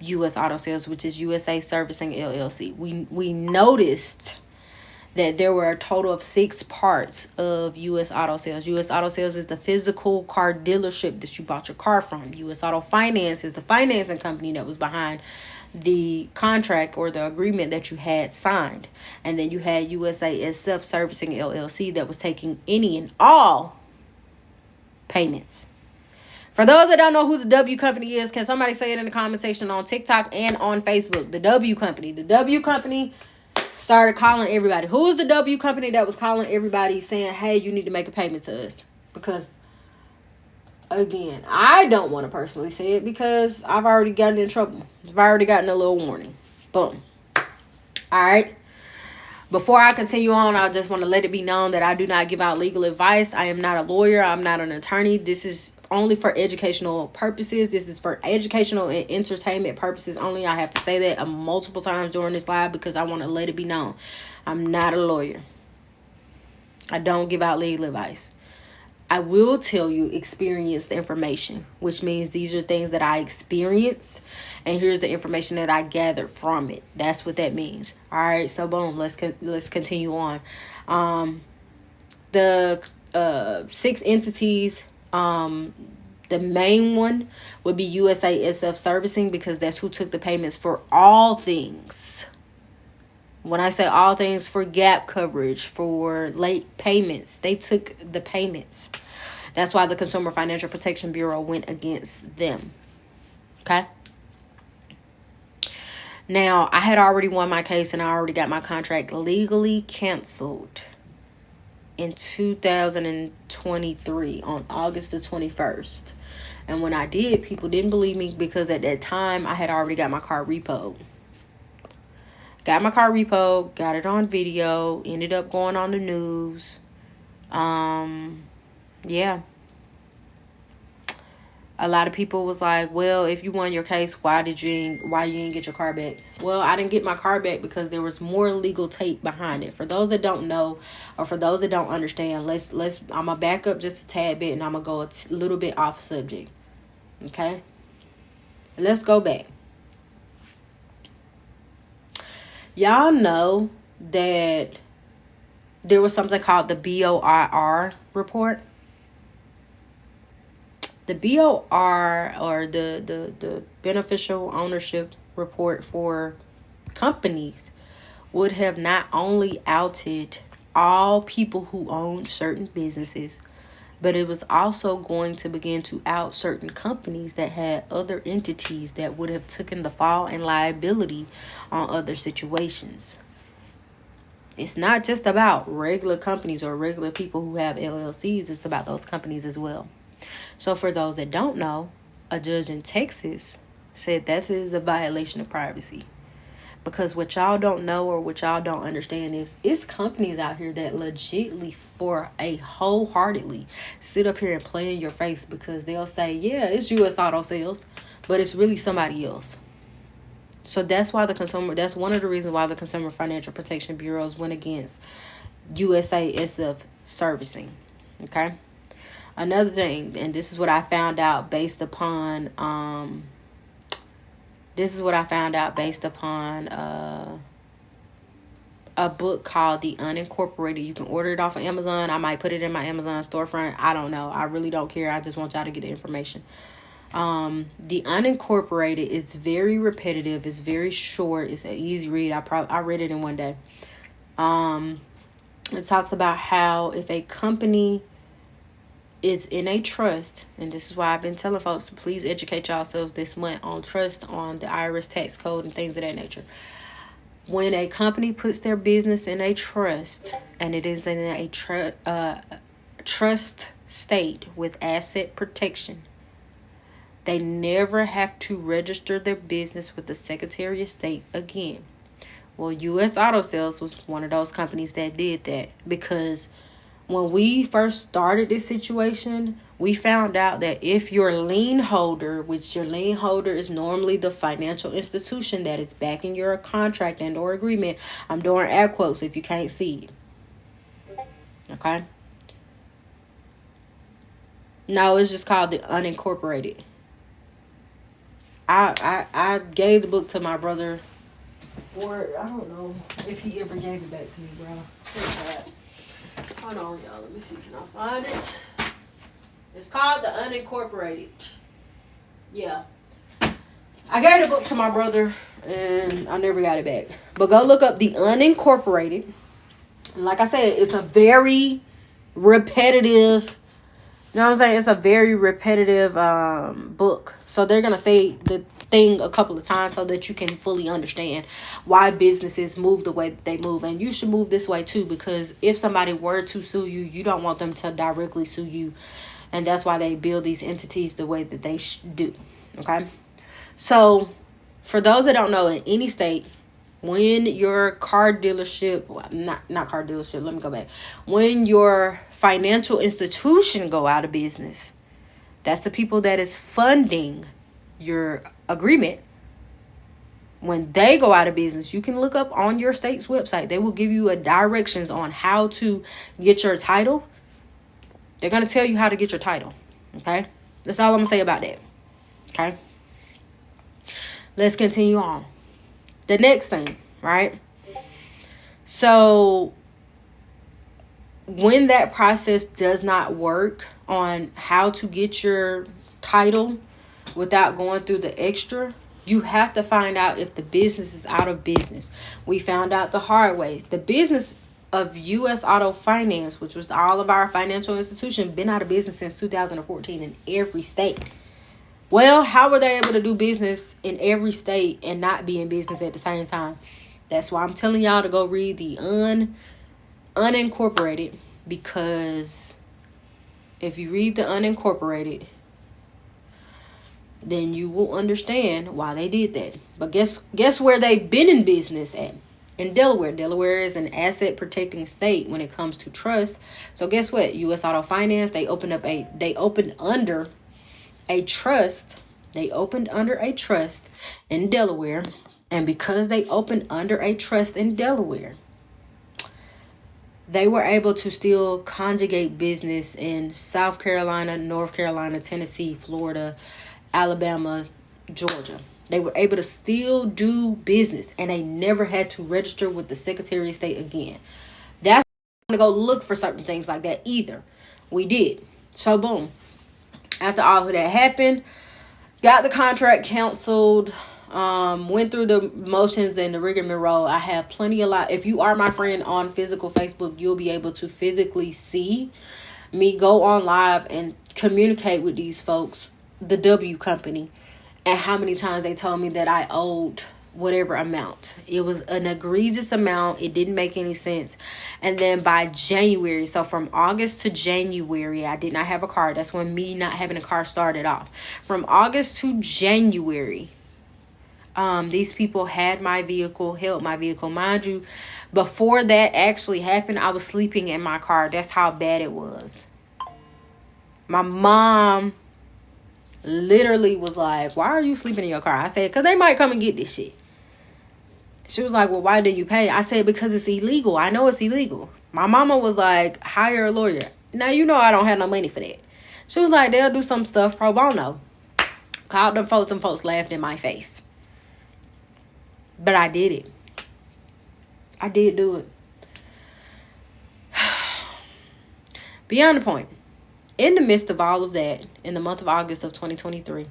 U.S. Auto Sales, which is USA Servicing LLC. We noticed that there were a total of 6 parts of U.S. Auto Sales. U.S. Auto Sales is the physical car dealership that you bought your car from. U.S. Auto Finance is the financing company that was behind the contract or the agreement that you had signed. And then you had USASF Servicing LLC that was taking any and all payments. For those that don't know who the W Company is, can somebody say it in the comment section on TikTok and on Facebook? The W Company. The W Company started calling everybody. Who's the W Company that was calling everybody saying, hey, you need to make a payment to us? Because, again, I don't want to personally say it because I've already gotten in trouble. I've already gotten a little warning. Boom. All right. Before I continue on, I just want to let it be known that I do not give out legal advice. I am not a lawyer. I'm not an attorney. This is only for educational purposes. This is for educational and entertainment purposes only. I have to say that multiple times during this live because I want to let it be known. I'm not a lawyer. I don't give out legal advice. I will tell you experienced information, which means these are things that I experienced, and here's the information that I gathered from it. That's what that means. All right, so boom, let's continue on. The 6 entities, the main one would be USASF Servicing because that's who took the payments for all things. When I say all things, for gap coverage, for late payments, they took the payments. That's why the Consumer Financial Protection Bureau went against them. Okay? Now, I had already won my case and I already got my contract legally canceled in 2023 on August the 21st. And when I did, people didn't believe me because at that time, I had already got my car repoed. Got my car repoed, got it on video, ended up going on the news. Yeah. A lot of people was like, well, if you won your case, why you didn't get your car back? Well, I didn't get my car back because there was more legal tape behind it. For those that don't know, or for those that don't understand, I'm gonna back up just a tad bit and I'm gonna go a little bit off subject. Okay? Let's go back. Y'all know that there was something called the BOIR report. The BOR, or the beneficial ownership report for companies, would have not only outed all people who owned certain businesses, but it was also going to begin to out certain companies that had other entities that would have taken the fall and liability on other situations. It's not just about regular companies or regular people who have LLCs. It's about those companies as well. So for those that don't know, a judge in Texas said that is a violation of privacy. Because what y'all don't know or what y'all don't understand is it's companies out here that legitly, for a wholeheartedly, sit up here and play in your face because they'll say, yeah, it's U.S. Auto Sales, but it's really somebody else. So that's one of the reasons why the Consumer Financial Protection Bureaus went against USASF servicing. Okay. Another thing, and this is what I found out based upon a book called The Unincorporated. You can order it off of Amazon. I might put it in my Amazon storefront. I don't know. I really don't care. I just want y'all to get the information. The Unincorporated, it's very repetitive. It's very short. It's an easy read. I read it in one day. It talks about how if a company is in a trust, and this is why I've been telling folks to please educate yourselves this month on trust, on the IRS tax code and things of that nature. When a company puts their business in a trust, and it is in a trust state with asset protection, they never have to register their business with the Secretary of State again. Well, U.S. Auto Sales was one of those companies that did that, because when we first started this situation, we found out that if your lien holder, which your lien holder is normally the financial institution that is backing your contract and or agreement. I'm doing air quotes if you can't see it. Okay. No, it's just called The Unincorporated. I gave the book to my brother, or I don't know if he ever gave it back to me, bro. Hold on, y'all. Let me see. Can I find it? It's called The Unincorporated. Yeah. I gave the book to my brother, and I never got it back. But go look up The Unincorporated. And like I said, it's a very repetitive, you know what I'm saying? It's a very repetitive book. So they're going to say the thing a couple of times so that you can fully understand why businesses move the way that they move. And you should move this way too, because if somebody were to sue you, you don't want them to directly sue you. And that's why they build these entities the way that they do. Okay. So for those that don't know, in any state, when your car dealership, not car dealership, let me go back. When your financial institution go out of business, that's the people that is funding your agreement. When they go out of business, you can look up on your state's website. They will give you directions on how to get your title. They're going to tell you how to get your title. Okay. That's all I'm going to say about that. Okay. Let's continue on. The next thing, right? So when that process does not work on how to get your title without going through the extra, you have to find out if the business is out of business. We found out the hard way. The business of U.S. Auto Finance, which was all of our financial institutions, been out of business since 2014 in every state. Well, how were they able to do business in every state and not be in business at the same time? That's why I'm telling y'all to go read the Unincorporated, because if you read the Unincorporated, then you will understand why they did that. But guess where they've been in business at? In Delaware. Delaware is an asset protecting state when it comes to trust. So guess what? U.S. Auto Finance, they opened under a trust. They opened under a trust in Delaware. And because they opened under a trust in Delaware, they were able to still conjugate business in South Carolina, North Carolina, Tennessee, Florida, Alabama, Georgia. They were able to still do business, and they never had to register with the Secretary of State again. That's going to go look for certain things like that either. We did. So boom. After all of that happened, got the contract canceled, went through the motions and the rigmarole. I have plenty of if you are my friend on physical Facebook, you'll be able to physically see me go on live and communicate with these folks, the W company, and how many times they told me that I owed whatever amount. It was an egregious amount. It didn't make any sense. And then by January, so from August to January, I did not have a car. That's when me not having a car started off. From August to January, these people had my vehicle, held my vehicle. Mind you, before that actually happened, I was sleeping in my car. That's how bad it was. My mom literally was like, why are you sleeping in your car? I said, because they might come and get this shit. She was like, well, why did you pay? I said, because it's illegal. I know it's illegal. My mama was like, hire a lawyer. Now, you know I don't have no money for that. She was like, they'll do some stuff pro bono. Called them folks laughed in my face. But I did it. I did do it. Beyond the point. In the midst of all of that, in the month of August of 2023,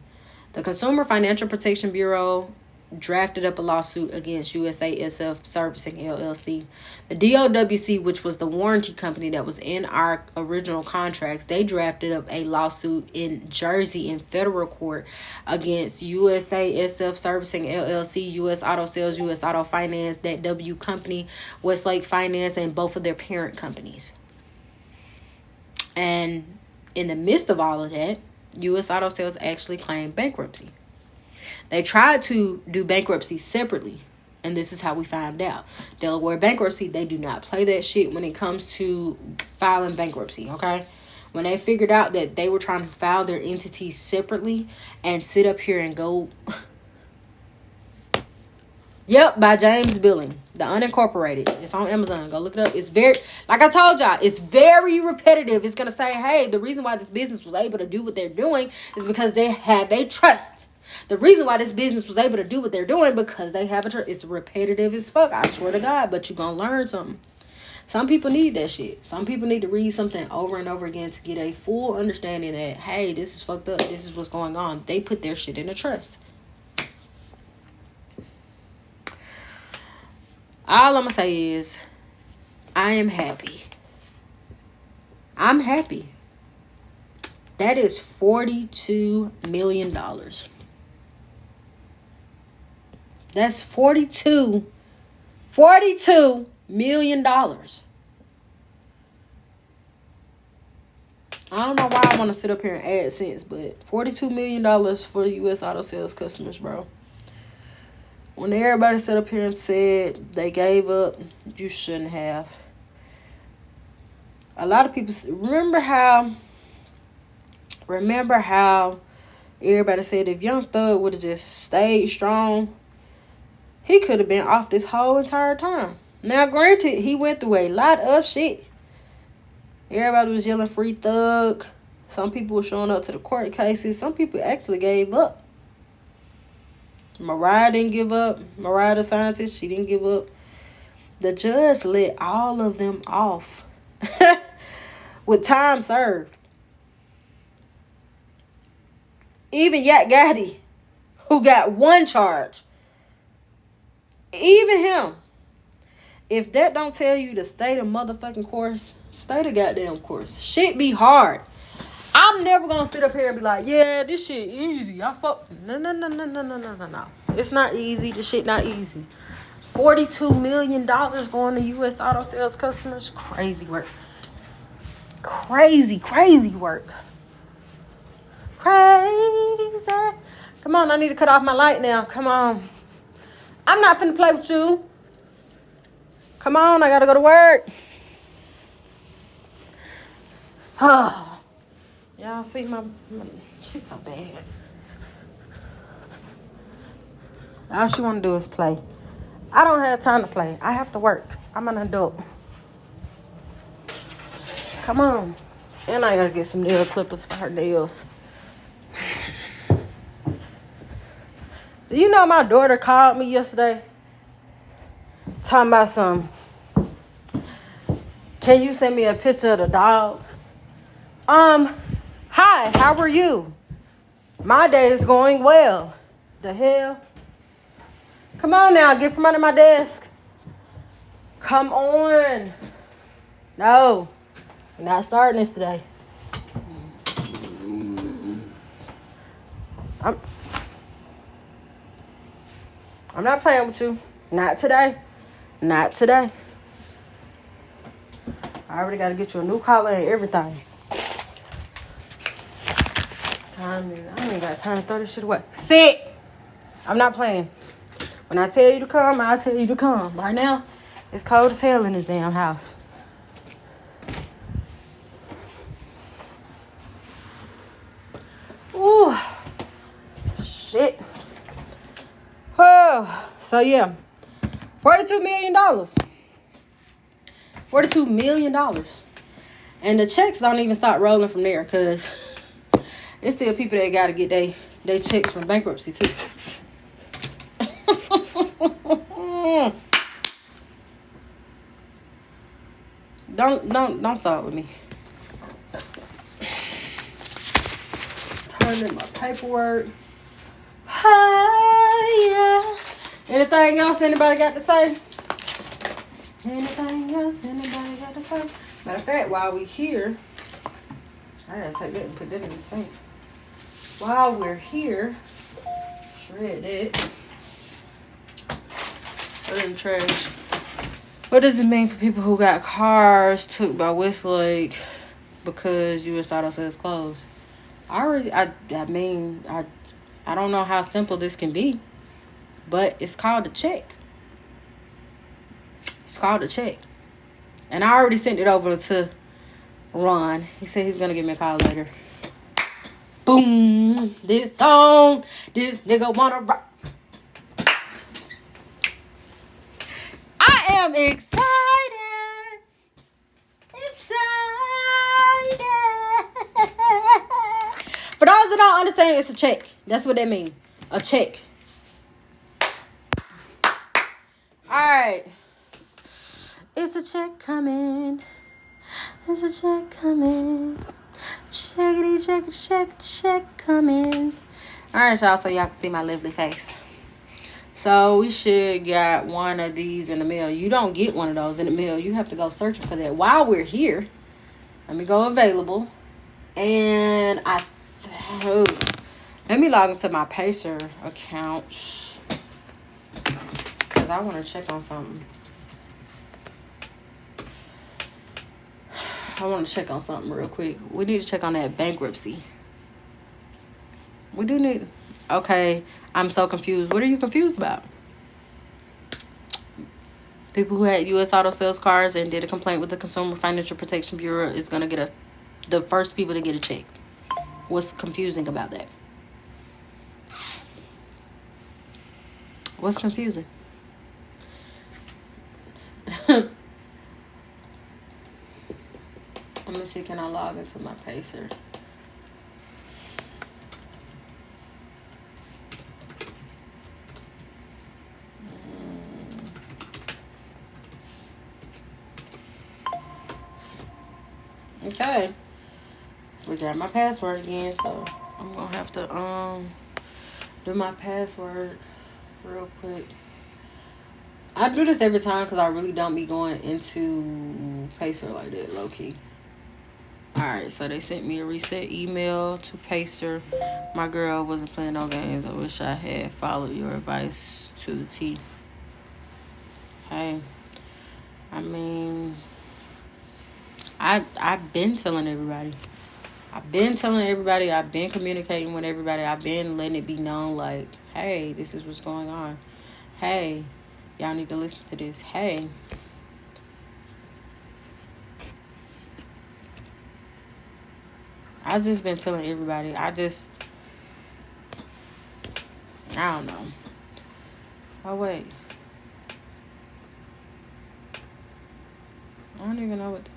the Consumer Financial Protection Bureau drafted up a lawsuit against USASF Servicing LLC. The DOWC, which was the warranty company that was in our original contracts, they drafted up a lawsuit in Jersey in federal court against USASF Servicing LLC, US Auto Sales, US Auto Finance, that W company, Westlake Finance, and both of their parent companies. And in the midst of all of that, US Auto Sales actually claimed bankruptcy. They tried to do bankruptcy separately, and this is how we found out. Delaware bankruptcy, they do not play that shit when it comes to filing bankruptcy, okay? When they figured out that they were trying to file their entities separately and sit up here and go... Yep, by James Billing, the unincorporated. It's on Amazon. Go look it up. It's very, like I told y'all, it's very repetitive. It's going to say, hey, the reason why this business was able to do what they're doing is because they have a trust. The reason why this business was able to do what they're doing because they have a trust. It's repetitive as fuck, I swear to God, but you're going to learn something. Some people need that shit. Some people need to read something over and over again to get a full understanding that, hey, this is fucked up. This is what's going on. They put their shit in a trust. All I'm going to say is, I am happy. I'm happy. That is $42 million. That's $42 million. I don't know why I want to sit up here and add cents, but $42 million for the U.S. Auto Sales customers, bro. When everybody sat up here and said they gave up, you shouldn't have. A lot of people, remember how everybody said if Young Thug would have just stayed strong, he could have been off this whole entire time. Now, granted, he went through a lot of shit. Everybody was yelling free Thug. Some people were showing up to the court cases. Some people actually gave up. Mariah didn't give up. Mariah the scientist, she didn't give up. The judge let all of them off with time served. Even Yak Gotti, who got one charge. Even him. If that don't tell you to stay the motherfucking course, stay the goddamn course. Shit be hard. I'm never gonna sit up here and be like, yeah, this shit easy. No. It's not easy. This shit not easy. $42 million going to U.S. Auto Sales customers. Crazy work. Crazy work. Crazy. Come on, I need to cut off my light now. Come on. I'm not finna play with you. Come on, I gotta go to work. Y'all see my she's so bad. All she wanna do is play. I don't have time to play. I have to work. I'm an adult. Come on. And I gotta get some nail clippers for her nails. You know, my daughter called me yesterday. Talking about some. Can you send me a picture of the dog? Hi, how are you? My day is going well. The hell? Come on now, get from under my desk. Come on. No, we're not starting this today. I'm not playing with you. Not today. Not today. I already got to get you a new collar and everything. I ain't got time to throw this shit away. Sit. I'm not playing. When I tell you to come, I'll tell you to come. Right now, it's cold as hell in this damn house. Ooh. Shit. Oh. So, yeah. $42 million. $42 million. And the checks don't even start rolling from there because it's still people that got to get they checks from bankruptcy, too. Don't start with me. Turn in my paperwork. Hi, yeah. Anything else anybody got to say? Anything else anybody got to say? Matter of fact, while we here, I gotta take that and put that in the sink. While we're here, shred it. Put it in the trash. What does it mean for people who got cars took by Westlake because U.S. Auto Sales closed? I don't know how simple this can be, but it's called a check. It's called a check. And I already sent it over to Ron. He said he's going to give me a call later. Boom. This song. This nigga want to rock. I am excited. For those that don't understand, it's a check. That's what that means. A check. Alright. It's a check coming. It's a check coming. Checkity check coming. Alright, y'all, so y'all can see my lovely face. So we should got one of these in the mail. You don't get one of those in the mail. You have to go searching for that. While we're here, let me go available. And let me log into my Pacer account. Because I want to check on something. I want to check on something real quick. We need to check on that bankruptcy. We do need... Okay, I'm so confused. What are you confused about? People who had U.S. Auto Sales cars and did a complaint with the Consumer Financial Protection Bureau is going to get the first people to get a check. What's confusing about that? What's confusing? Let me see, can I log into my Pacer? Okay. Forgot my password again, so I'm gonna have to do my password real quick. I do this every time because I really don't be going into Pacer like that, low key. Alright, so they sent me a reset email to Pacer. My girl wasn't playing no games. I wish I had followed your advice to the T. Hey, I mean, I've been telling everybody. I've been communicating with everybody. I've been letting it be known, like, hey, this is what's going on. Hey, y'all need to listen to this. Hey. I've just been telling everybody. I don't know. Oh, wait. I don't even know what...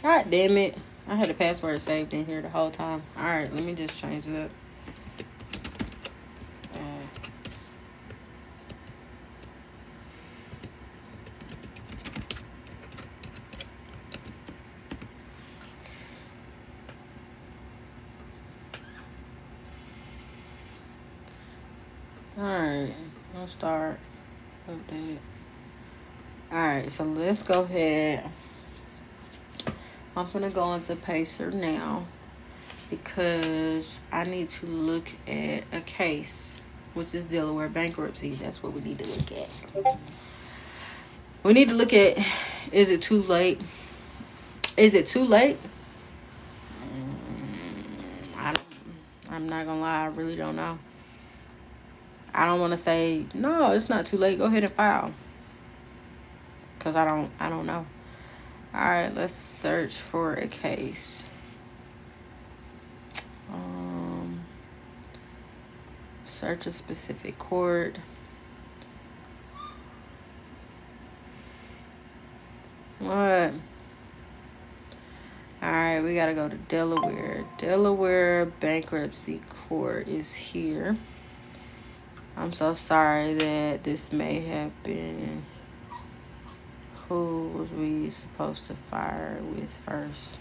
God damn it. I had the password saved in here the whole time. Alright, let me just change it up. Alright, let's start. Update. Alright, so let's go ahead. I'm gonna go into Pacer now because I need to look at a case, which is Delaware bankruptcy. That's what we need to look at. We need to look at, is it too late? Is it too late? I'm not gonna lie, I really don't know. I don't want to say no, it's not too late. Go ahead and file, cause I don't know. All right, let's search for a case. Search a specific court. What? Alright, we gotta go to Delaware. Delaware Bankruptcy Court is here. I'm so sorry that this may have been... Who was we supposed to fire with first?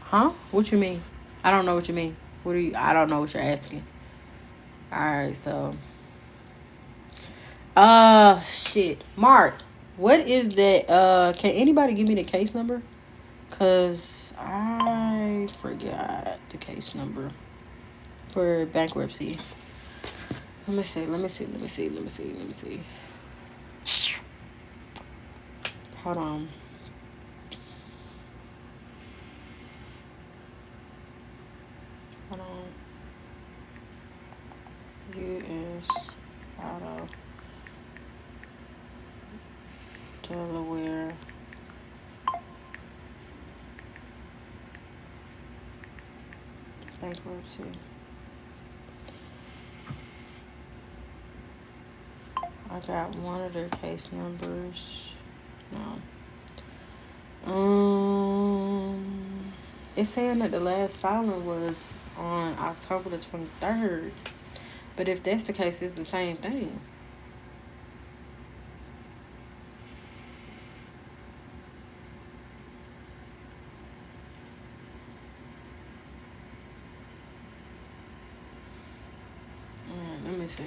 Huh? What you mean? I don't know what you mean. I don't know what you're asking. Alright, so... shit. Mark. What is that? Can anybody give me the case number? Cause I forgot the case number for bankruptcy. Let me see. Hold on. U.S. Auto. Delaware. Bankruptcy. I got one of their case numbers. No. It's saying that the last filing was on October the 23rd. But if that's the case, it's the same thing. Let me see.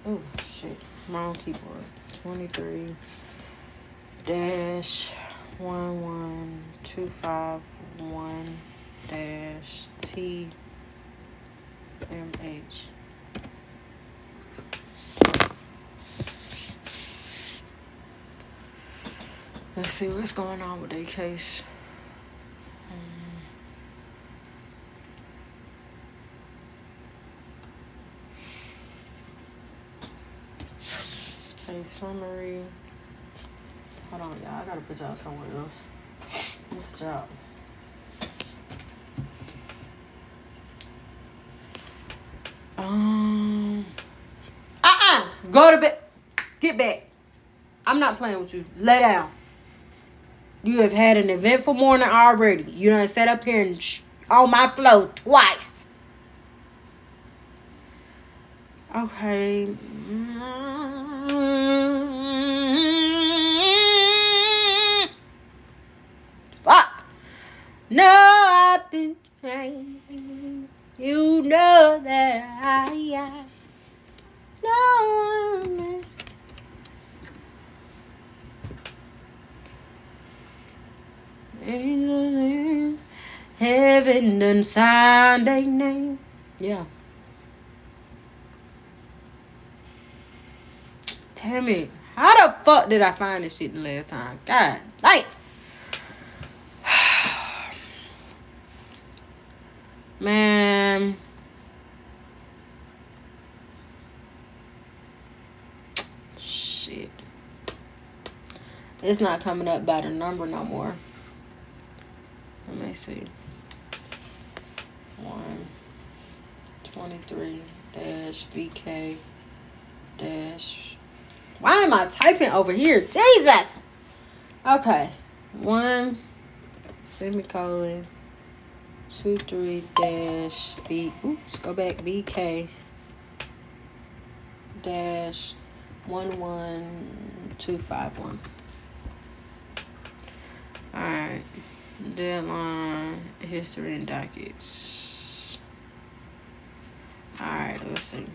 Oh, shit. Wrong keyboard. 23-11251-TMH. Let's see what's going on with that case. Case summary. Hold on, y'all. I gotta put y'all somewhere else. Put y'all. Go to bed. Get back. I'm not playing with you. Lay down. You have had an eventful morning already. You done sat up here and on my floor twice. Okay. Fuck. No, I've been trying. You know that I no. Heaven done signed a name. Yeah. Damn it. How the fuck did I find this shit the last time? God damn. Man. Shit. It's not coming up by the number no more. Let me see. 123-VK- Why am I typing over here? Jesus! Okay. 1 semicolon 23-B. Oops, go back. BK- 11251. Alright. Deadline, history, and dockets. Alright, let's see.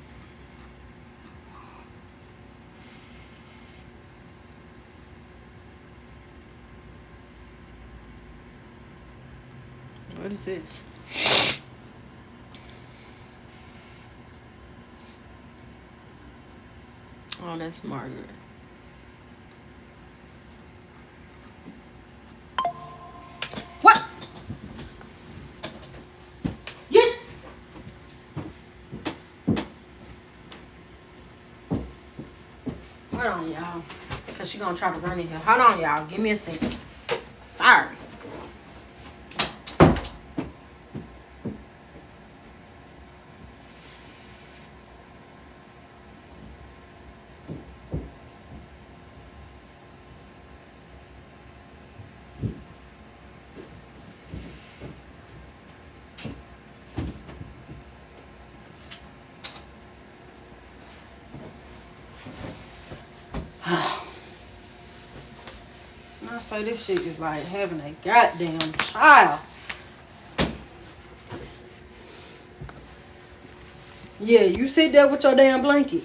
What is this? Oh, that's Margaret. What? Get. Hold on, y'all. Because she going to try to run in here. Hold on, y'all. Give me a second. Sorry. I say this shit is like having a goddamn child. Yeah, you sit there with your damn blanket.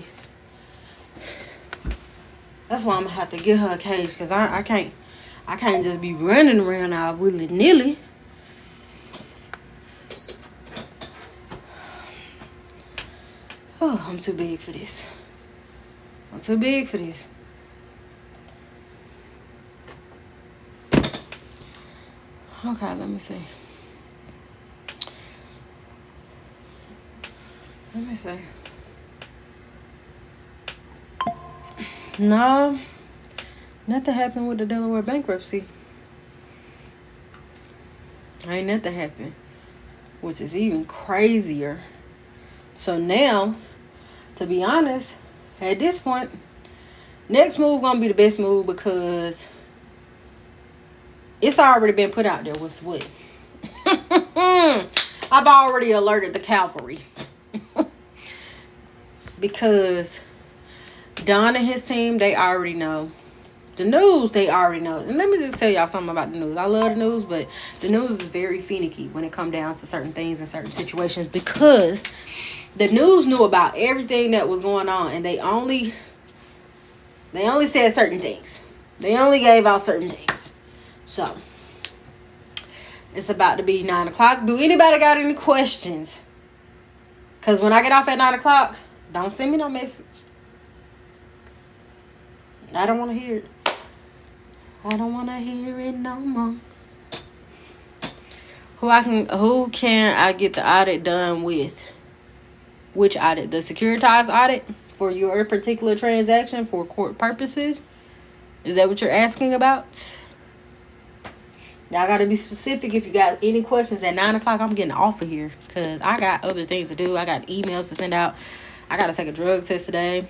That's why I'm gonna have to get her a cage, because I can't just be running around out willy-nilly. Oh, I'm too big for this. I'm too big for this. Okay, let me see. Let me see. No, nothing happened with the Delaware bankruptcy. Ain't nothing happened, which is even crazier. So now, to be honest, at this point, next move gonna be the best move, because it's already been put out there what's what. I've already alerted the cavalry. Because Don and his team, they already know. The news, they already know. And let me just tell y'all something about the news. I love the news, but the news is very finicky when it comes down to certain things and certain situations, because the news knew about everything that was going on, and they only said certain things. They only gave out certain things. So, it's about to be 9 o'clock. Do anybody got any questions? Because when I get off at 9 o'clock, don't send me no message. I don't want to hear it. I don't want to hear it no more. Who can I get the audit done with? Which audit? The securitized audit for your particular transaction for court purposes? Is that what you're asking about? Y'all got to be specific. If you got any questions at 9 o'clock, I'm getting off of here, because I got other things to do. I got emails to send out. I got to take a drug test today.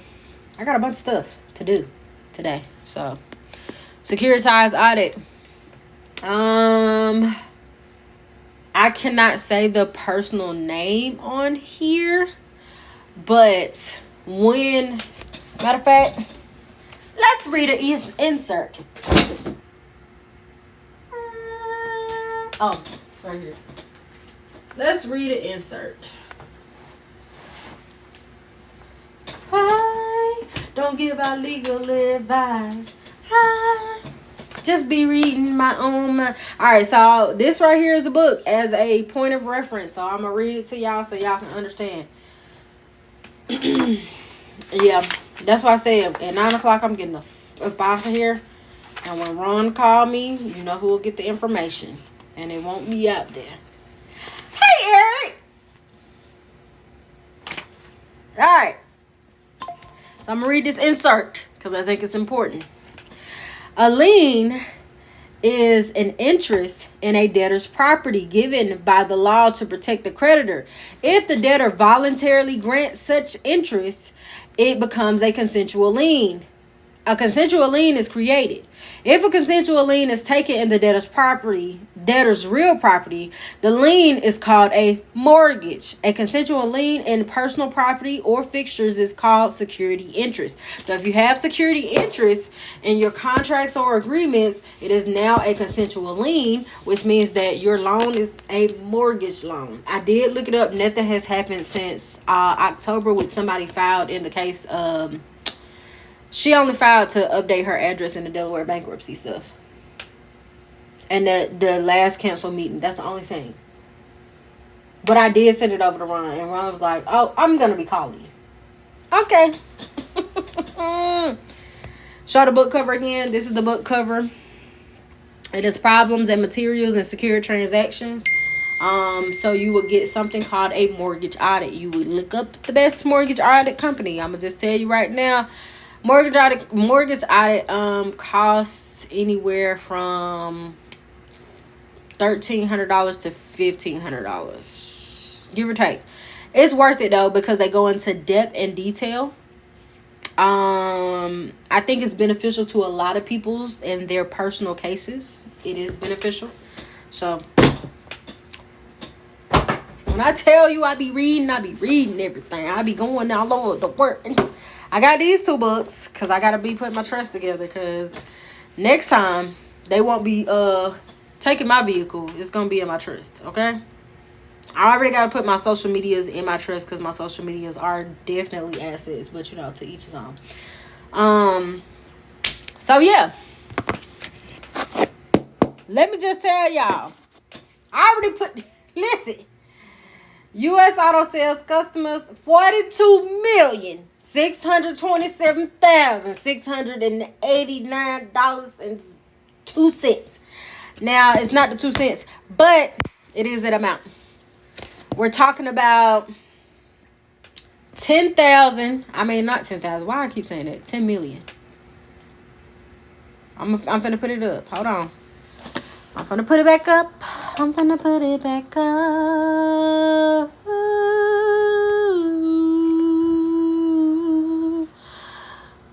I got a bunch of stuff to do today. So, securitized audit. I cannot say the personal name on here, but matter of fact, let's read an insert. Oh, it's right here. Let's read an insert. I don't give out legal advice. I just be reading my own mind. Alright, so this right here is the book as a point of reference. So I'm going to read it to y'all so y'all can understand. Yeah, that's why I said at 9 o'clock I'm getting up out of here. And when Ron call me, you know who will get the information. And it won't be out there. Hey, Eric! Alright. So I'm going to read this insert because I think it's important. A lien is an interest in a debtor's property given by the law to protect the creditor. If the debtor voluntarily grants such interest, it becomes a consensual lien. a consensual lien is created. If a consensual lien is taken in the debtor's real property, the lien is called a mortgage. A consensual lien in personal property or fixtures is called security interest. So if you have security interest in your contracts or agreements, it is now a consensual lien, which means that your loan is a mortgage loan. I did look it up. Nothing has happened since October, which somebody filed in the case. She only filed to update her address in the Delaware bankruptcy stuff. And the last council meeting. That's the only thing. But I did send it over to Ron. And Ron was like, oh, I'm going to be calling you. Okay. Show the book cover again. This is the book cover. It is problems and materials and secure transactions. So you would get something called a mortgage audit. You would look up the best mortgage audit company. I'm going to just tell you right now. Mortgage audit costs anywhere from $1,300 to $1,500, give or take. It's worth it though, because they go into depth and detail. I think it's beneficial to a lot of people's in their personal cases. It is beneficial. So when I tell you I be reading everything. I be going all over the world. I got these 2 books because I got to be putting my trust together, because next time they won't be taking my vehicle. It's going to be in my trust, okay? I already got to put my social medias in my trust because my social medias are definitely assets, but you know, to each his own. So yeah. Let me just tell y'all. I already listen. U.S. Auto Sales customers, 42,627,689.02. Now, it's not the 2 cents, but it is that amount. We're talking about 10,000. I mean, not 10,000. Why do I keep saying that? 10 million. I'm finna put it up. Hold on. I'm finna put it back up.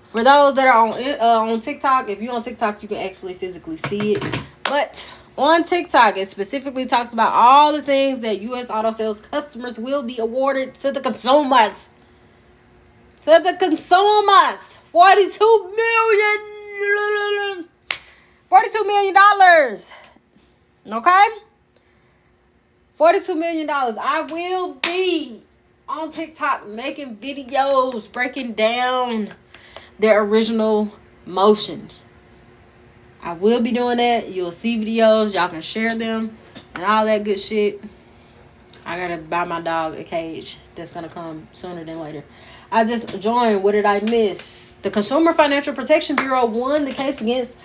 For those that are on TikTok, if you're on TikTok, you can actually physically see it. But on TikTok, it specifically talks about all the things that U.S. Auto Sales customers will be awarded to the consumers. To the consumers. $42 million. Okay? $42 million. I will be on TikTok making videos breaking down their original motions. I will be doing that. You'll see videos. Y'all can share them and all that good shit. I gotta buy my dog a cage. That's gonna come sooner than later. I just joined. What did I miss? The Consumer Financial Protection Bureau won the case against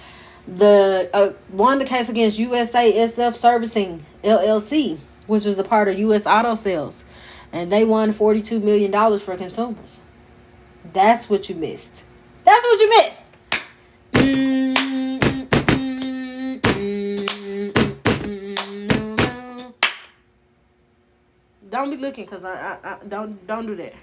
USASF Servicing LLC, which was a part of U.S. Auto Sales, and they won $42 million for consumers. That's what you missed. That's what you missed. Don't be looking, because I don't do that.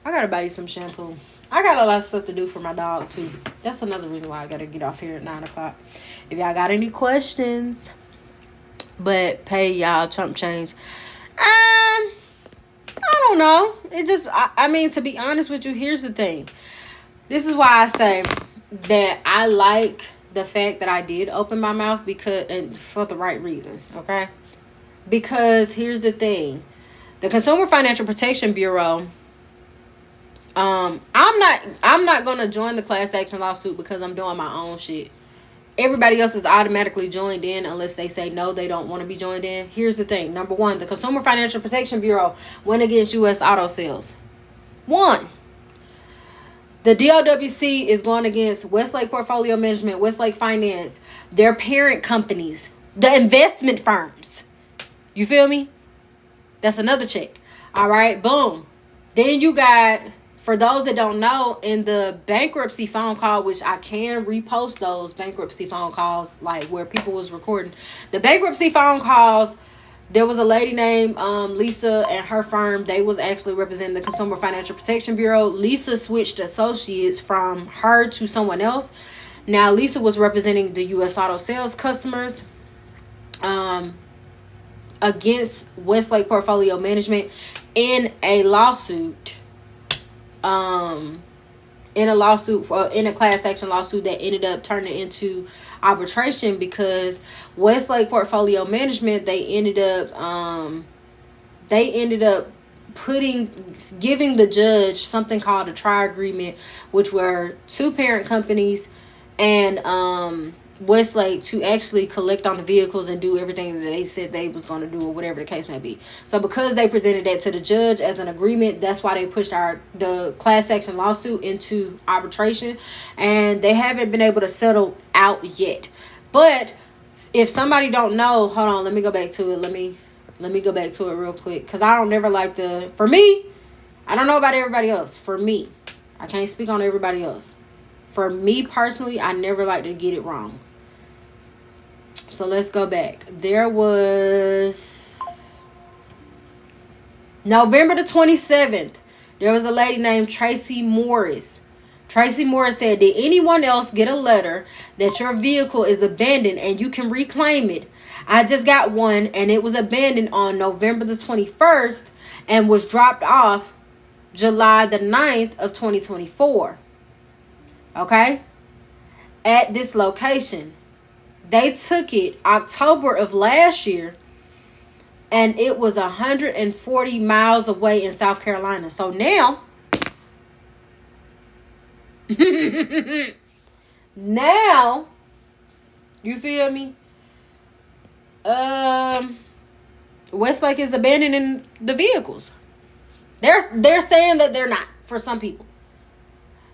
I gotta buy you some shampoo. I got a lot of stuff to do for my dog too. That's another reason why I gotta get off here at 9 o'clock. If y'all got any questions, but pay y'all chump change. I don't know. It just, I mean, to be honest with you, here's the thing. This is why I say that I like the fact that I did open my mouth, because, and for the right reason, okay? Because here's the thing. The Consumer Financial Protection Bureau, I'm not gonna join the class action lawsuit because I'm doing my own shit. Everybody else is automatically joined in unless they say no, they don't want to be joined in. Here's the thing. Number one, the Consumer Financial Protection Bureau went against U.S. Auto Sales. 1. The DOWC is going against Westlake Portfolio Management, Westlake Finance, their parent companies, the investment firms. You feel me? That's another check. All right, boom. Then you got, for those that don't know, in the bankruptcy phone call, which I can repost those bankruptcy phone calls, like where people was recording. The bankruptcy phone calls, There was a lady named Lisa, and her firm, they was actually representing the Consumer Financial Protection Bureau. Lisa switched associates from her to someone else. Now Lisa was representing the U.S. Auto Sales customers against Westlake Portfolio Management in a lawsuit. In a class action lawsuit that ended up turning into arbitration, because Westlake Portfolio Management, they ended up giving the judge something called a tri-agreement, which were two parent companies and Westlake to actually collect on the vehicles and do everything that they said they was going to do, or whatever the case may be. So because they presented that to the judge as an agreement, that's why they pushed the class action lawsuit into arbitration, and they haven't been able to settle out yet. But if somebody don't know, hold on, let me go back to it. Let me go back to it real quick, because I don't never like for me, I don't know about everybody else. For me, I can't speak on everybody else. For me personally, I never like to get it wrong. So let's go back. There was November the 27th. There was a lady named Tracy Morris. Tracy Morris said, did anyone else get a letter that your vehicle is abandoned and you can reclaim it? I just got one, and it was abandoned on November the 21st and was dropped off July the 9th of 2024. Okay? At this location. They took it October of last year, and it was 140 miles away in South Carolina. So now, you feel me? Westlake is abandoning the vehicles. They're saying that they're not, for some people.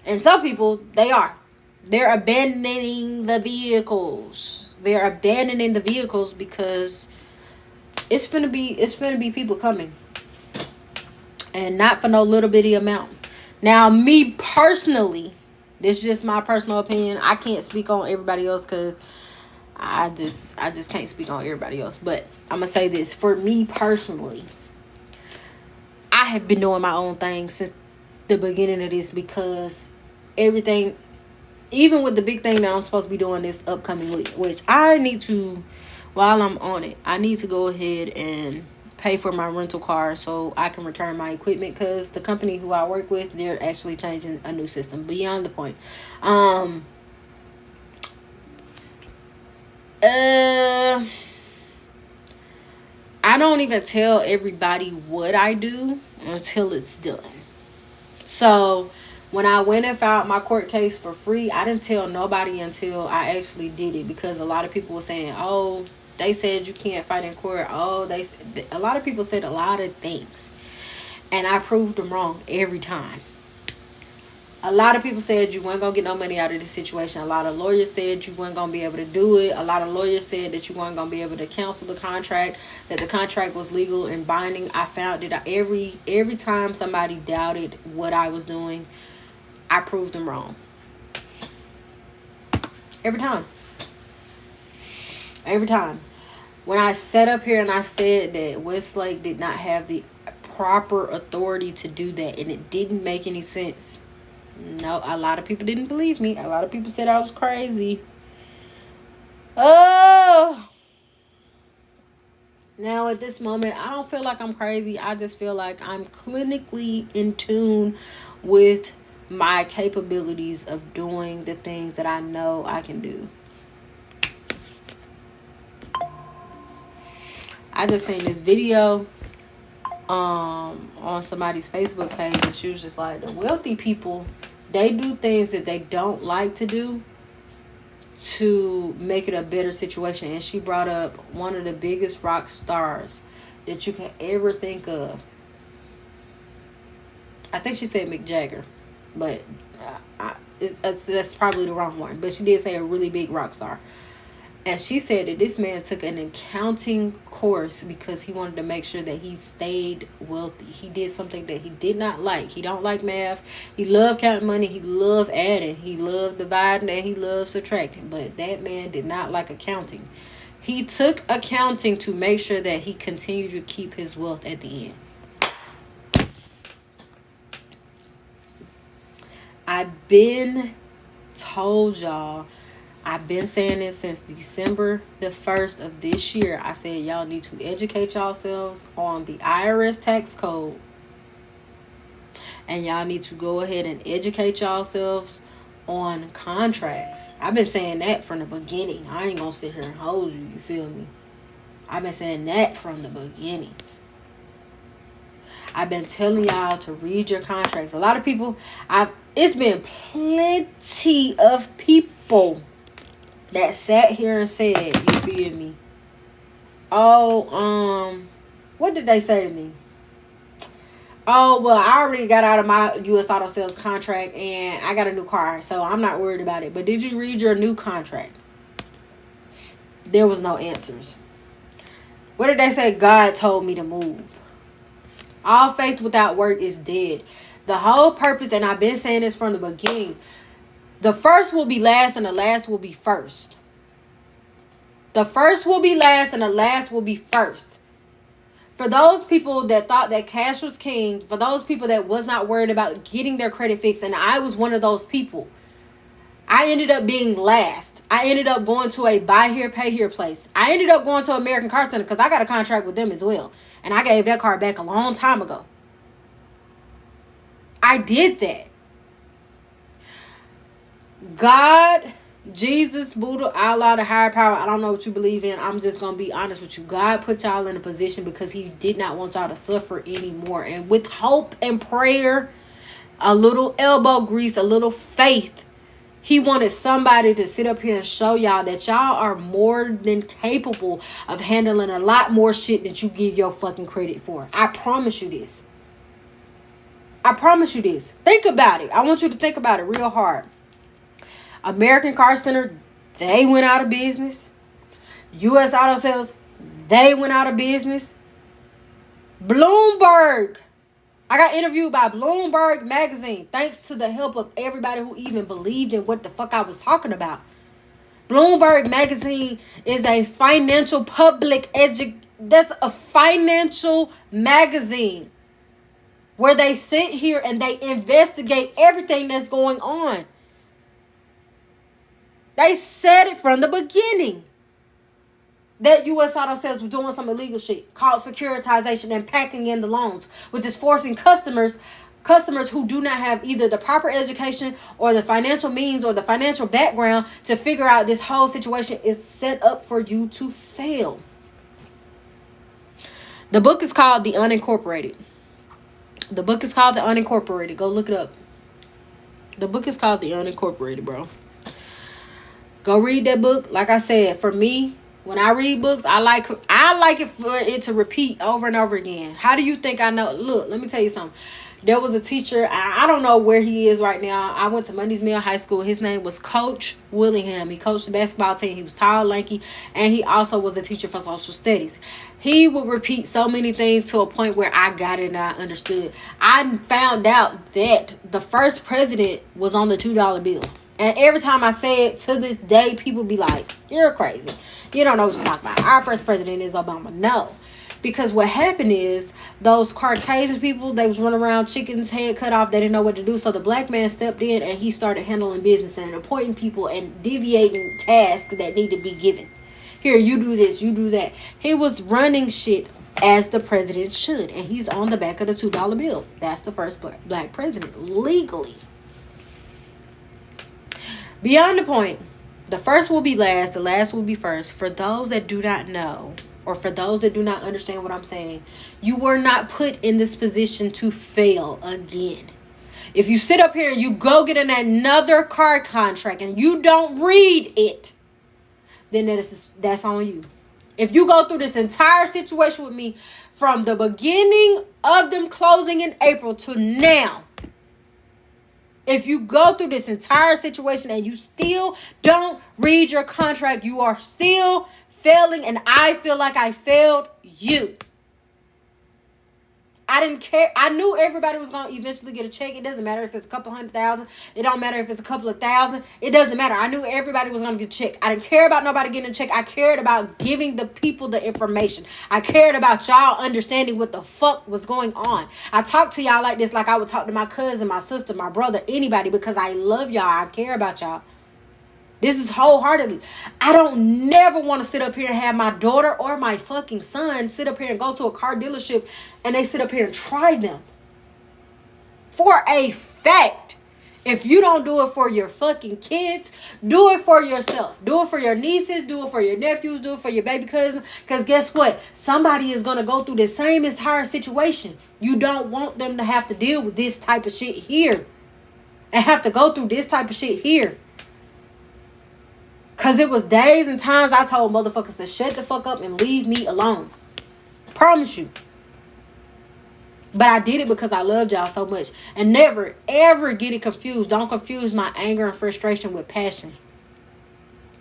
And some people, they are. They're abandoning the vehicles. They're abandoning the vehicles because it's finna be people coming. And not for no little bitty amount. Now, me personally, this is just my personal opinion. I can't speak on everybody else because I just can't speak on everybody else. But I'm going to say this. For me personally, I have been doing my own thing since the beginning of this, because everything, even with the big thing that I'm supposed to be doing this upcoming week, which I need to, while I'm on it, I need to go ahead and pay for my rental car so I can return my equipment, because the company who I work with, they're actually changing a new system. Beyond the point. I don't even tell everybody what I do until it's done. So when I went and filed my court case for free, I didn't tell nobody until I actually did it, because a lot of people were saying, oh, they said you can't fight in court. Oh, a lot of people said a lot of things, and I proved them wrong every time. A lot of people said you weren't going to get no money out of this situation. A lot of lawyers said you weren't going to be able to do it. A lot of lawyers said that you weren't going to be able to cancel the contract, that the contract was legal and binding. I found that every time somebody doubted what I was doing, I proved them wrong. Every time. Every time. When I sat up here and I said that Westlake did not have the proper authority to do that, and it didn't make any sense. No, a lot of people didn't believe me. A lot of people said I was crazy. Oh. Now at this moment, I don't feel like I'm crazy. I just feel like I'm clinically in tune with my capabilities of doing the things that I know I can do. I just seen this video on somebody's Facebook page, and she was just like, the wealthy people, they do things that they don't like to do to make it a better situation. And she brought up one of the biggest rock stars that you can ever think of. I think she said Mick Jagger, but that's probably the wrong one. But she did say a really big rock star. And she said that this man took an accounting course because he wanted to make sure that he stayed wealthy. He did something that he did not like. He don't like math. He loved counting money. He loved adding. He loved dividing, and he loved subtracting. But that man did not like accounting. He took accounting to make sure that he continued to keep his wealth at the end. I've been told y'all, I've been saying it since December the 1st of this year. I said y'all need to educate yourselves on the IRS tax code. And y'all need to go ahead and educate yourselves on contracts. I've been saying that from the beginning. I ain't gonna sit here and hold you. You feel me? I've been saying that from the beginning. I've been telling y'all to read your contracts. A lot of people, it's been plenty of people that sat here and said, you feel me? Oh, what did they say to me? Oh, well, I already got out of my U.S. Auto Sales contract and I got a new car, so I'm not worried about it. But did you read your new contract? There was no answers. What did they say? God told me to move. All faith without work is dead. The whole purpose, and I've been saying this from the beginning, the first will be last and the last will be first. The first will be last and the last will be first. For those people that thought that cash was king, for those people that was not worried about getting their credit fixed, and I was one of those people, I ended up being last. I ended up going to a buy here, pay here place. I ended up going to American Car Center because I got a contract with them as well. And I gave that car back a long time ago. I did that. God, Jesus, Buddha, Allah, the higher power, I don't know what you believe in. I'm just going to be honest with you. God put y'all in a position because he did not want y'all to suffer anymore. And with hope and prayer, a little elbow grease, a little faith, he wanted somebody to sit up here and show y'all that y'all are more than capable of handling a lot more shit that you give your fucking credit for. I promise you this. I promise you this. Think about it. I want you to think about it real hard. American Car Center, they went out of business. U.S. Auto Sales, they went out of business. Bloomberg, I got interviewed by Bloomberg magazine thanks to the help of everybody who even believed in what the fuck I was talking about. Bloomberg magazine is a financial that's a financial magazine where they sit here and they investigate everything that's going on. They said it from the beginning that U.S. Auto Sales was doing some illegal shit called securitization and packing in the loans, which is forcing customers who do not have either the proper education or the financial means or the financial background to figure out this whole situation is set up for you to fail. The book is called The Unincorporated. The book is called The Unincorporated. Go look it up. The book is called The Unincorporated, bro. Go read that book. Like I said, for me, when I read books, I like it for it to repeat over and over again. How do you think I know? Look, let me tell you something. There was a teacher. I don't know where he is right now. I went to Mundy's Mill High School. His name was Coach Willingham. He coached the basketball team. He was tall, lanky, and he also was a teacher for social studies. He would repeat so many things to a point where I got it and I understood. I found out that the first president was on the $2 bill. And every time I say it to this day, people be like, you're crazy. You don't know what you're talking about. Our first president is Obama. No. Because what happened is those Caucasian people, they was running around, chickens head cut off. They didn't know what to do. So the black man stepped in and he started handling business and appointing people and deviating tasks that need to be given. Here, you do this, you do that. He was running shit as the president should. And he's on the back of the $2 bill. That's the first black president legally. Beyond the point, the first will be last, the last will be first. For those that do not know, or for those that do not understand what I'm saying, you were not put in this position to fail again. If you sit up here and you go get in another car contract and you don't read it, then that's on you. If you go through this entire situation with me from the beginning of them closing in April to now, if you go through this entire situation and you still don't read your contract, you are still failing, and I feel like I failed you. I didn't care. I knew everybody was going to eventually get a check. It doesn't matter if it's a couple $100,000. It don't matter if it's a couple of thousand. It doesn't matter. I knew everybody was going to get a check. I didn't care about nobody getting a check. I cared about giving the people the information. I cared about y'all understanding what the fuck was going on. I talk to y'all like this, like I would talk to my cousin, my sister, my brother, anybody, because I love y'all. I care about y'all. This is wholeheartedly. I don't never want to sit up here and have my daughter or my fucking son sit up here and go to a car dealership and they sit up here and try them. For a fact. If you don't do it for your fucking kids, do it for yourself. Do it for your nieces. Do it for your nephews. Do it for your baby cousin. Because guess what? Somebody is going to go through the same entire situation. You don't want them to have to deal with this type of shit here. And have to go through this type of shit here. Because it was days and times I told motherfuckers to shut the fuck up and leave me alone. Promise you. But I did it because I loved y'all so much. And never, ever get it confused. Don't confuse my anger and frustration with passion.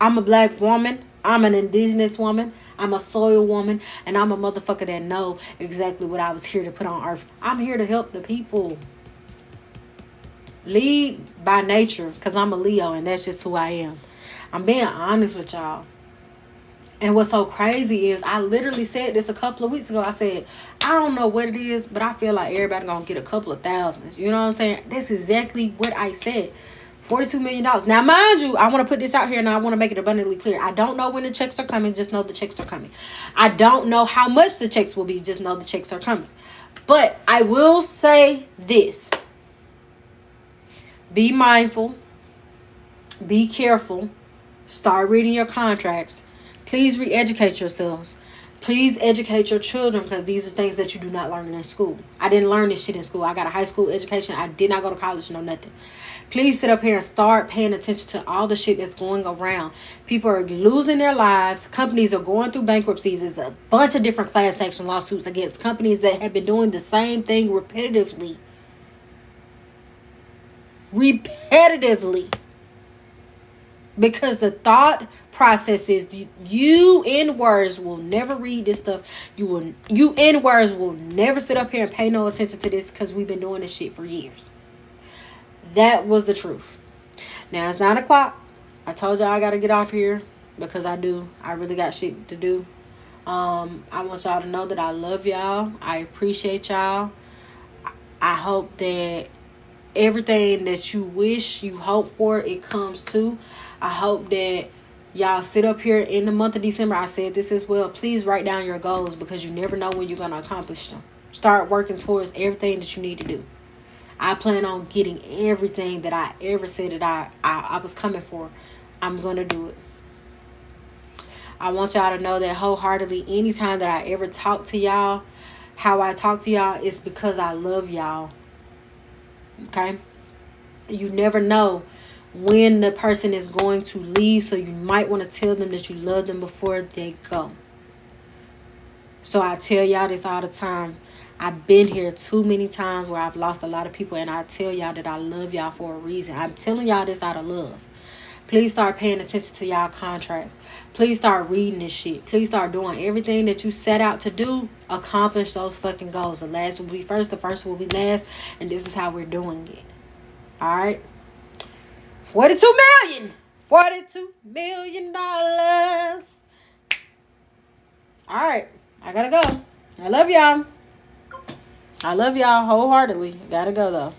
I'm a black woman. I'm an indigenous woman. I'm a soil woman. And I'm a motherfucker that know exactly what I was here to put on earth. I'm here to help the people. Lead by nature. Because I'm a Leo and that's just who I am. I'm being honest with y'all. And what's so crazy is I literally said this a couple of weeks ago. I said, I don't know what it is, but I feel like everybody gonna get a couple of thousands. You know what I'm saying? That's exactly what I said. $42 million. Now, mind you, I want to put this out here and I want to make it abundantly clear. I don't know when the checks are coming. Just know the checks are coming. I don't know how much the checks will be. Just know the checks are coming. But I will say this. Be mindful. Be careful. Start reading your contracts. Please re-educate yourselves. Please educate your children because these are things that you do not learn in school. I didn't learn this shit in school. I got a high school education. I did not go to college, no nothing. Please sit up here and start paying attention to all the shit that's going around. People are losing their lives. Companies are going through bankruptcies. There's a bunch of different class action lawsuits against companies that have been doing the same thing repetitively. Because the thought process is you N-words will never read this stuff. You N-words will never sit up here and pay no attention to this because we've been doing this shit for years. That was the truth. Now it's 9 o'clock. I told y'all I got to get off here because I really got shit to do. I want y'all to know that I love y'all. I appreciate y'all. I hope that everything that you wish, you hope for, it comes to. I hope that y'all sit up here in the month of December. I said this as well. Please write down your goals because you never know when you're going to accomplish them. Start working towards everything that you need to do. I plan on getting everything that I ever said that I was coming for. I'm going to do it. I want y'all to know that wholeheartedly, anytime that I ever talk to y'all, how I talk to y'all is because I love y'all. Okay? You never know when the person is going to leave, so you might want to tell them that you love them before they go. So I tell y'all this all the time. I've been here too many times where I've lost a lot of people, and I tell y'all that I love y'all for a reason. I'm telling y'all this out of love. Please start paying attention to y'all contracts. Please start reading this shit. Please start doing everything that you set out to do. Accomplish those fucking goals. The last will be first, the first will be last, and this is how we're doing it. All right? 42 million. $42 million. All right. I gotta go. I love y'all. I love y'all wholeheartedly. Gotta go though.